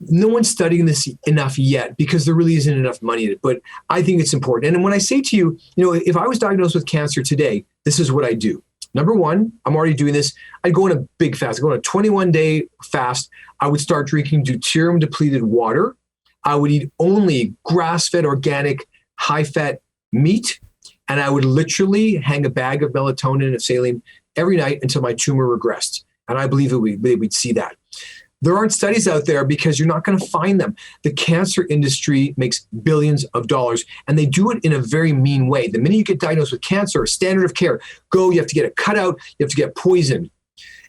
S4: No one's studying this enough yet because there really isn't enough money in it, but I think it's important. And when I say to you, if I was diagnosed with cancer today, this is what I do. Number one, I'm already doing this. I'd go on a big fast. I'd go on a 21-day fast. I would start drinking deuterium depleted water. I would eat only grass-fed, organic, high-fat meat. And I would literally hang a bag of melatonin and saline every night until my tumor regressed. And I believe we'd see that. There aren't studies out there because you're not going to find them. The cancer industry makes billions of dollars, and they do it in a very mean way. The minute you get diagnosed with cancer, standard of care, you have to get it cut out, you have to get poisoned.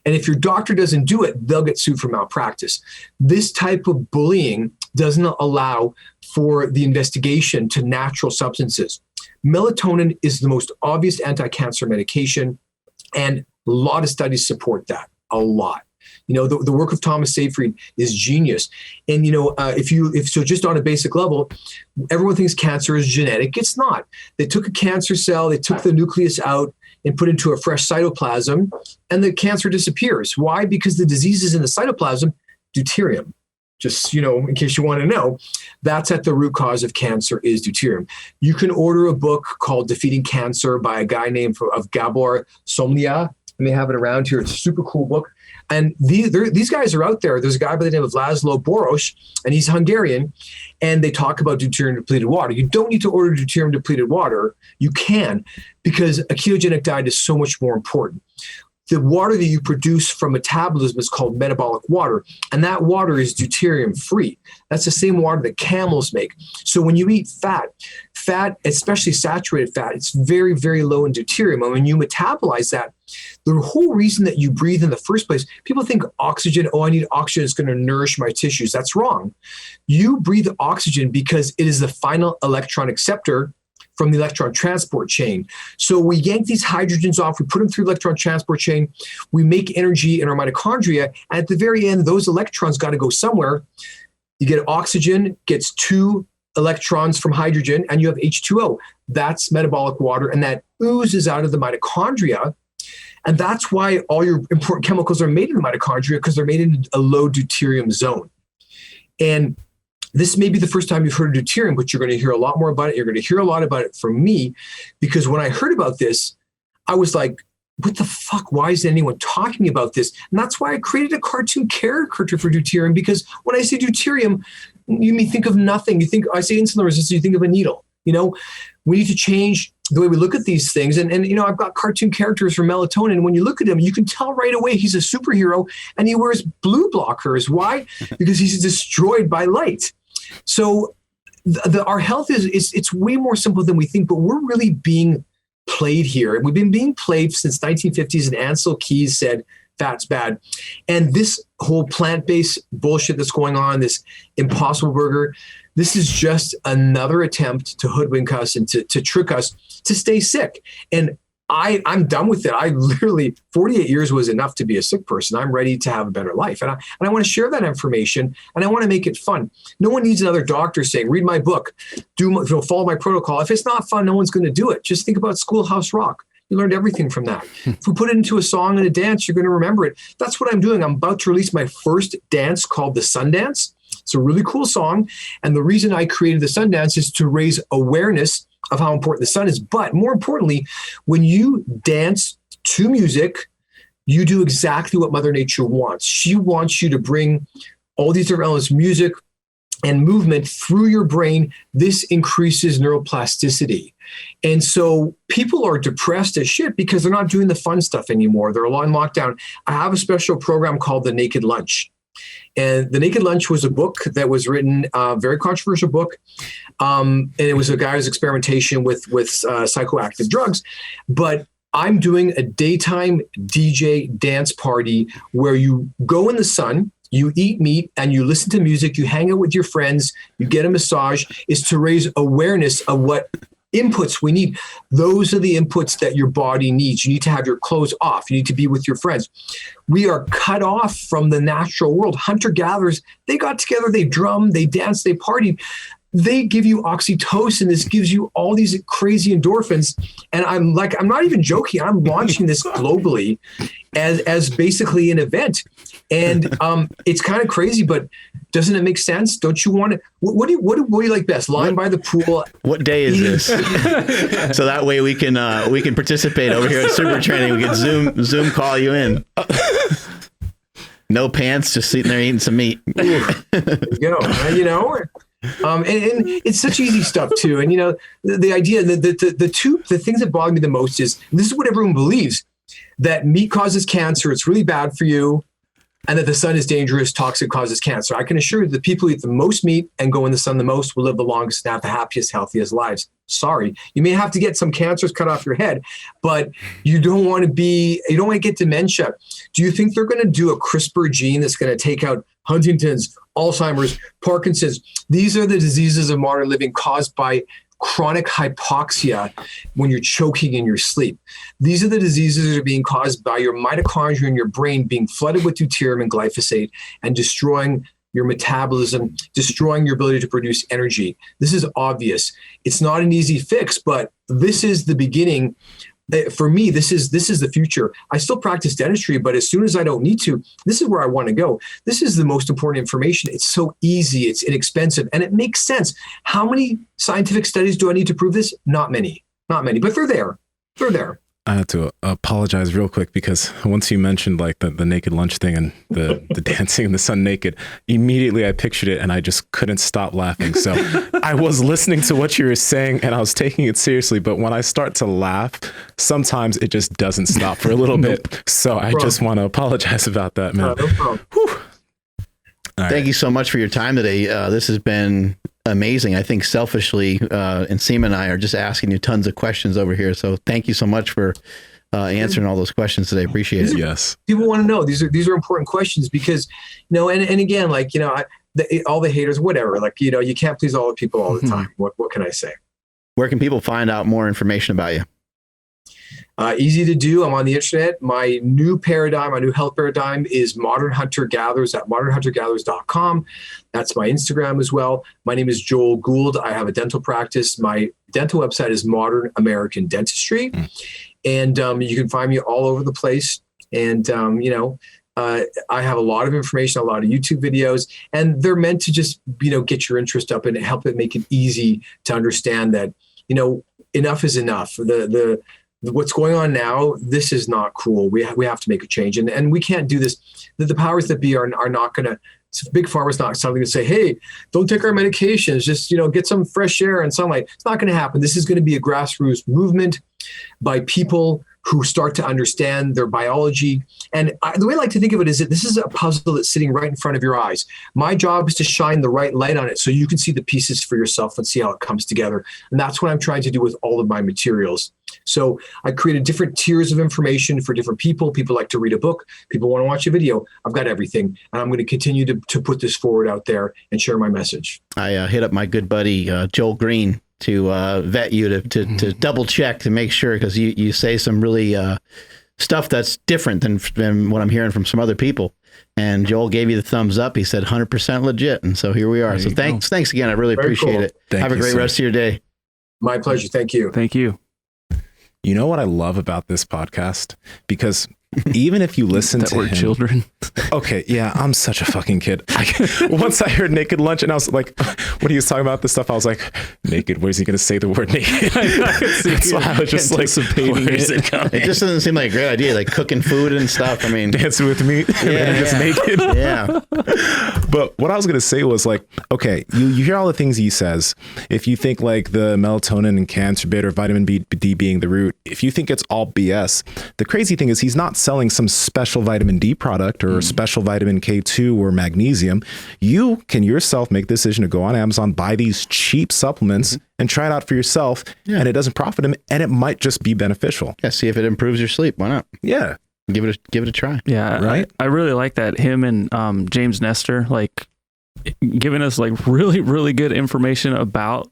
S4: And if your doctor doesn't do it, they'll get sued for malpractice. This type of bullying doesn't allow for the investigation to natural substances. Melatonin is the most obvious anti-cancer medication, and a lot of studies support that, a lot. The work of Thomas Seyfried is genius. And, if just on a basic level, everyone thinks cancer is genetic. It's not. They took a cancer cell, they took the nucleus out and put it into a fresh cytoplasm, and the cancer disappears. Why? Because the disease is in the cytoplasm, deuterium. Just, in case you want to know, that's at the root cause of cancer is deuterium. You can order a book called Defeating Cancer by a guy named of Gabor Somlia. And they have it around here. It's a super cool book. And these guys are out there. There's a guy by the name of Laszlo Boros, and he's Hungarian, and they talk about deuterium depleted water. You don't need to order deuterium depleted water. You can, because a ketogenic diet is so much more important. The water that you produce from metabolism is called metabolic water, and that water is deuterium free. That's the same water that camels make. So when you eat fat, especially saturated fat, it's very, very low in deuterium. And when you metabolize that, the whole reason that you breathe in the first place, people think oxygen, I need oxygen, it's going to nourish my tissues. That's wrong. You breathe oxygen because it is the final electron acceptor from the electron transport chain. So we yank these hydrogens off, we put them through the electron transport chain, we make energy in our mitochondria, and at the very end, those electrons got to go somewhere. You get oxygen, gets 2 electrons from hydrogen, and you have H2O. That's metabolic water, and that oozes out of the mitochondria. And that's why all your important chemicals are made in the mitochondria, because they're made in a low deuterium zone. And this may be the first time you've heard of deuterium, but you're going to hear a lot more about it. You're going to hear a lot about it from me, because when I heard about this, I was like, what the fuck? Why isn't anyone talking about this? And that's why I created a cartoon caricature for deuterium, because when I say deuterium, you may think of nothing. I say insulin resistance, you think of a needle. We need to change the way we look at these things. And I've got cartoon characters for Melatonin. And when you look at him, you can tell right away he's a superhero, and he wears blue blockers. Why? Because he's destroyed by light. So our health it's way more simple than we think, but we're really being played here. And we've been being played since 1950s, and Ansel Keys said fat's bad. And this whole plant-based bullshit that's going on, this Impossible Burger, this is just another attempt to hoodwink us and to trick us to stay sick. And I'm done with it. I literally, 48 years was enough to be a sick person. I'm ready to have a better life. And I want to share that information, and I want to make it fun. No one needs another doctor saying, read my book, follow my protocol. If it's not fun, no one's going to do it. Just think about Schoolhouse Rock. You learned everything from that. If we put it into a song and a dance, you're going to remember it. That's what I'm doing. I'm about to release my first dance called the Sun Dance. It's a really cool song. And the reason I created the Sun Dance is to raise awareness of how important the sun is. But more importantly, when you dance to music, you do exactly what Mother Nature wants. She wants you to bring all these different elements, music and movement, through your brain. This increases neuroplasticity. And so people are depressed as shit because they're not doing the fun stuff anymore. They're in lockdown. I have a special program called The Naked Lunch. And The Naked Lunch was a book that was written, a very controversial book. And it was a guy's experimentation with psychoactive drugs. But I'm doing a daytime DJ dance party where you go in the sun, you eat meat, and you listen to music, you hang out with your friends, you get a massage. Is to raise awareness of what inputs we need. Those are the inputs that your body needs. You need to have your clothes off. You need to be with your friends. We are cut off from the natural world. Hunter-gatherers, they got together, they drummed, they danced, they partied. They give you oxytocin. This gives you all these crazy endorphins. And I'm not even joking. I'm launching this globally as basically an event. And it's kind of crazy, but doesn't it make sense? Don't you want to? What do you like best? Lying by the pool.
S3: What day is this? So that way we can participate over here at Super Training. We can Zoom call you in. No pants, just sitting there eating some meat. And it's such easy stuff too. And the idea that the things that bother me the most is, this is what everyone believes, that meat causes cancer. It's really bad for you. And that the sun is dangerous, toxic, causes cancer. I can assure you that the people who eat the most meat and go in the sun the most will live the longest and have the happiest, healthiest lives. Sorry. You may have to get some cancers cut off your head, but you don't want to get dementia. Do you think they're going to do a CRISPR gene that's going to take out Huntington's, Alzheimer's, Parkinson's? These are the diseases of modern living caused by chronic hypoxia when you're choking in your sleep. These are the diseases that are being caused by your mitochondria in your brain being flooded with deuterium and glyphosate and destroying your metabolism, destroying your ability to produce energy. This is obvious. It's not an easy fix, but this is the beginning. For me, this is the future. I still practice dentistry, but as soon as I don't need to, this is where I want to go. This is the most important information. It's so easy, it's inexpensive, and it makes sense. How many scientific studies do I need to prove this? Not many, but they're there. They're there.
S2: I have to apologize real quick because once you mentioned like the naked lunch thing and the dancing in the sun naked, immediately I pictured it and I just couldn't stop laughing. So I was listening to what you were saying and I was taking it seriously. But when I start to laugh, sometimes it just doesn't stop for a little bit. So I just want to apologize about that, man.
S4: No problem.
S3: Thank you so much for your time today. This has been amazing. I think selfishly, and Seema and I are just asking you tons of questions over here. So thank you so much for answering all those questions today. Appreciate it.
S2: Yes.
S4: People want to know. These are important questions because, and again, like, all the haters, whatever, like, you can't please all the people all the time. What can I say?
S3: Where can people find out more information about you?
S4: Easy to do. I'm on the internet. My new paradigm, my new health paradigm is Modern Hunter Gatherers at modernhuntergatherers.com. That's my Instagram as well. My name is Joel Gould. I have a dental practice. My dental website is Modern American Dentistry. And you can find me all over the place. And, I have a lot of information, a lot of YouTube videos, and they're meant to just, get your interest up and help it make it easy to understand that, enough is enough. What's going on now, this is not cool. We have to make a change. And we can't do this. The powers that be are not going to, Big Pharma's not something to say, hey, don't take our medications, just, get some fresh air and sunlight. It's not going to happen. This is going to be a grassroots movement by people who start to understand their biology. And the way I like to think of it is that this is a puzzle that's sitting right in front of your eyes. My job is to shine the right light on it so you can see the pieces for yourself and see how it comes together. And that's what I'm trying to do with all of my materials. So I created different tiers of information for different people. People like to read a book. People want to watch a video. I've got everything. And I'm going to continue to put this forward out there and share my message. I
S3: hit up my good buddy, Joel Green, to vet you to double check to make sure, because you say some really stuff that's different than what I'm hearing from some other people. And Joel gave you the thumbs up. He said 100% legit. And so here we are. So thanks again. I really appreciate it. Have a great rest of your day.
S4: My pleasure. Thank you.
S1: Thank you.
S2: You know what I love about this podcast? Because even if you listen to him,
S1: children.
S2: Okay, yeah, I'm such a fucking kid. Once I heard naked lunch and I was like, when he was talking about this stuff, I was like, naked, where's he going to say the word naked? That's why I was just like, where's it coming?
S3: It just doesn't seem like a great idea, like cooking food and stuff. I mean,
S2: dancing with me, just naked.
S3: Yeah.
S2: But what I was going to say was like, okay, you hear all the things he says. If you think like the melatonin and cancer bit or vitamin D being the root, if you think it's all BS, the crazy thing is he's not selling some special vitamin D product or special vitamin K2 or magnesium. You can yourself make the decision to go on Amazon, buy these cheap supplements and try it out for yourself. And it doesn't profit him and it might just be beneficial.
S3: Yeah. See if it improves your sleep. Why not?
S2: Yeah.
S3: Give it a try.
S1: Yeah.
S2: Right.
S1: I really like that. Him and James Nestor, like giving us like really, really good information about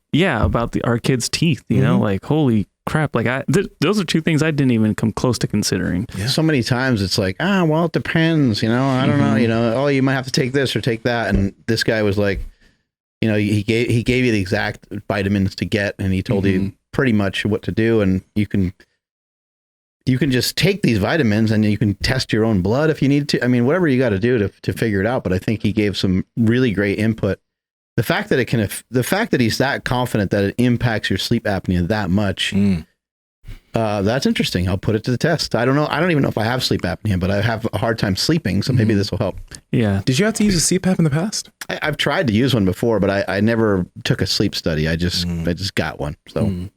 S1: our kids' teeth, you know, like holy crap. Like those are two things I didn't even come close to considering.
S3: Yeah. So many times it's like, well, it depends, I don't know, oh, you might have to take this or take that. And this guy was like, he gave you the exact vitamins to get, and he told you pretty much what to do. And you can just take these vitamins and you can test your own blood if you need to. I mean, whatever you got to do to figure it out. But I think he gave some really great input. The fact that he's that confident that it impacts your sleep apnea that much, that's interesting. I'll put it to the test. I don't know. I don't even know if I have sleep apnea, but I have a hard time sleeping. So maybe this will help.
S1: Yeah.
S2: Did you have to use a CPAP in the past?
S3: I've tried to use one before, but I never took a sleep study. I just got one. So.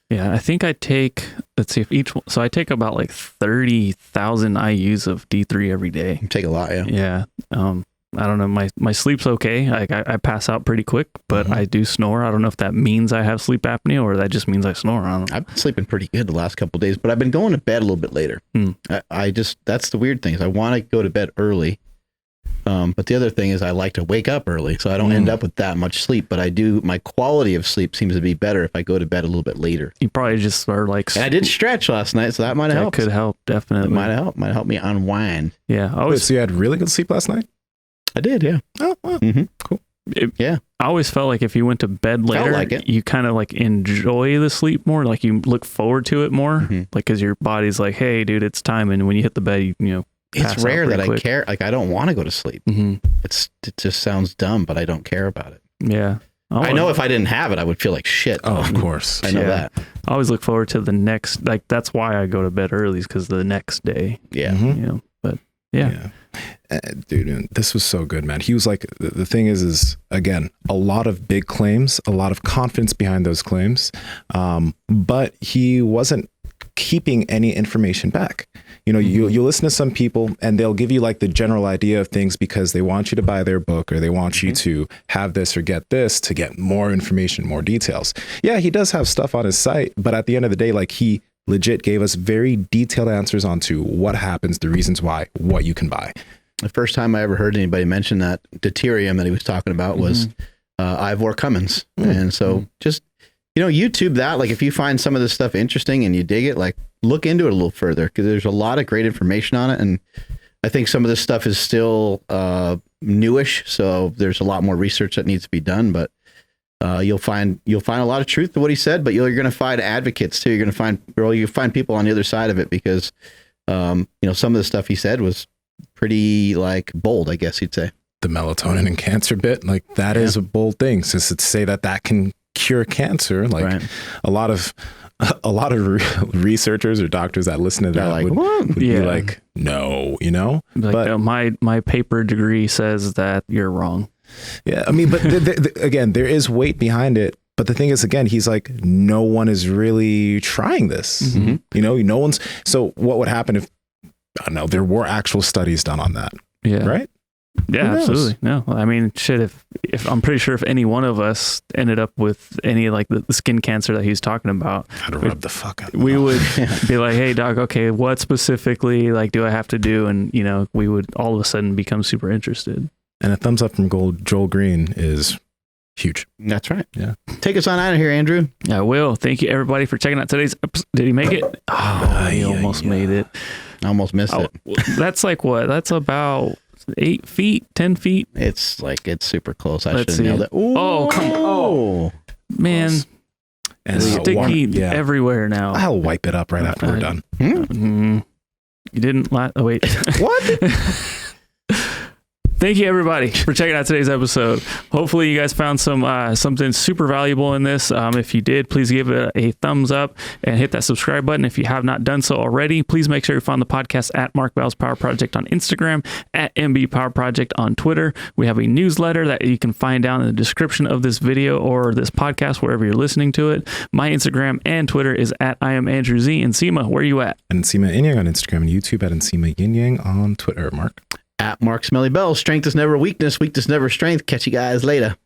S1: Yeah, I think I take, let's see if so I take about like 30,000 IUs of D3 every day.
S3: You take a lot, yeah.
S1: Yeah. I don't know. My sleep's okay. I pass out pretty quick, but I do snore. I don't know if that means I have sleep apnea or that just means I snore. I don't know.
S3: I've been sleeping pretty good the last couple of days, but I've been going to bed a little bit later. That's the weird thing is I want to go to bed early. But the other thing is I like to wake up early, so I don't end up with that much sleep, but my quality of sleep seems to be better if I go to bed a little bit later.
S1: You probably just are like...
S3: And I did stretch last night, so that might have helped.
S1: That could help, definitely.
S3: It might have helped. Might help me unwind.
S1: Yeah.
S2: So you had really good sleep last night?
S3: I did, yeah.
S2: Oh, wow. Cool.
S3: Yeah.
S1: I always felt like if you went to bed later, you kind of like enjoy the sleep more, like you look forward to it more, like because your body's like, hey, dude, it's time. And when you hit the bed,
S3: it's rare that I care. Like, I don't want to go to sleep. It just sounds dumb, but I don't care about it.
S1: Yeah.
S3: I know if I didn't have it, I would feel like shit.
S2: Oh, of course.
S3: I know that.
S1: I always look forward to the next, like, that's why I go to bed early, is because the next day,
S3: Yeah.
S1: but yeah.
S2: Dude, this was so good, man. He was like, the thing is again, a lot of big claims, a lot of confidence behind those claims. But he wasn't keeping any information back. You listen to some people and they'll give you like the general idea of things because they want you to buy their book, or they want you to have this or get this to get more information, more details. Yeah, he does have stuff on his site, but at the end of the day, like, he legit gave us very detailed answers onto what happens, the reasons why, what you can buy.
S3: The first time I ever heard anybody mention that deuterium that he was talking about was Ivor Cummins. And so just, YouTube that. Like, if you find some of this stuff interesting and you dig it, like, look into it a little further, because there's a lot of great information on it. And I think some of this stuff is still newish, so there's a lot more research that needs to be done. But you'll find a lot of truth to what he said, but you're going to find advocates too. You're going to find people on the other side of it, because some of the stuff he said was pretty, like, bold, I guess you'd say.
S2: The melatonin and cancer bit, like, that is a bold thing. Since to say that can cure cancer, like, a lot of researchers or doctors that listen to that
S3: like,
S2: would be like, no,
S1: Like,
S2: but
S1: my paper degree says that you're wrong.
S2: Yeah, I mean, but again, there is weight behind it. But the thing is, again, he's like, no one is really trying this. No one's. So what would happen if, I don't know, there were actual studies done on that?
S1: Yeah.
S2: Right?
S1: Yeah, absolutely. No, I mean, shit, if I'm pretty sure if any one of us ended up with any, like, the skin cancer that he's talking about,
S2: I'd rub the fuck out.
S1: We would be like, hey, doc, okay, what specifically, like, do I have to do? And, we would all of a sudden become super interested.
S2: And a thumbs up from Joel Green is huge.
S3: That's right.
S2: Yeah.
S3: Take us on out of here, Andrew.
S1: I will. Thank you, everybody, for checking out today's episode. Did he make it? Oh, he almost made it.
S3: I almost missed it.
S1: That's like what? That's about 8 feet, 10 feet.
S3: It's super close. I
S1: Let's
S3: should have nailed
S1: see.
S3: it. Ooh.
S1: Oh, come on.
S3: Oh,
S1: man.
S2: And
S1: Sticky everywhere now.
S2: I'll wipe it up right after we're done.
S1: You didn't oh, wait.
S3: What?
S1: Thank you, everybody, for checking out today's episode. Hopefully you guys found something super valuable in this. If you did, please give it a thumbs up and hit that subscribe button. If you have not done so already, please make sure you find the podcast at Mark Bell's Power Project on Instagram, at MB Power Project on Twitter. We have a newsletter that you can find down in the description of this video or this podcast, wherever you're listening to it. My Instagram and Twitter is at I am Andrew Z. And Nsima, where are you at?
S2: Nsima Inyang on Instagram and YouTube, at Nsima Inyang on Twitter. Mark?
S3: At Mark Smelly Bell. Strength is never weakness. Weakness never strength. Catch you guys later.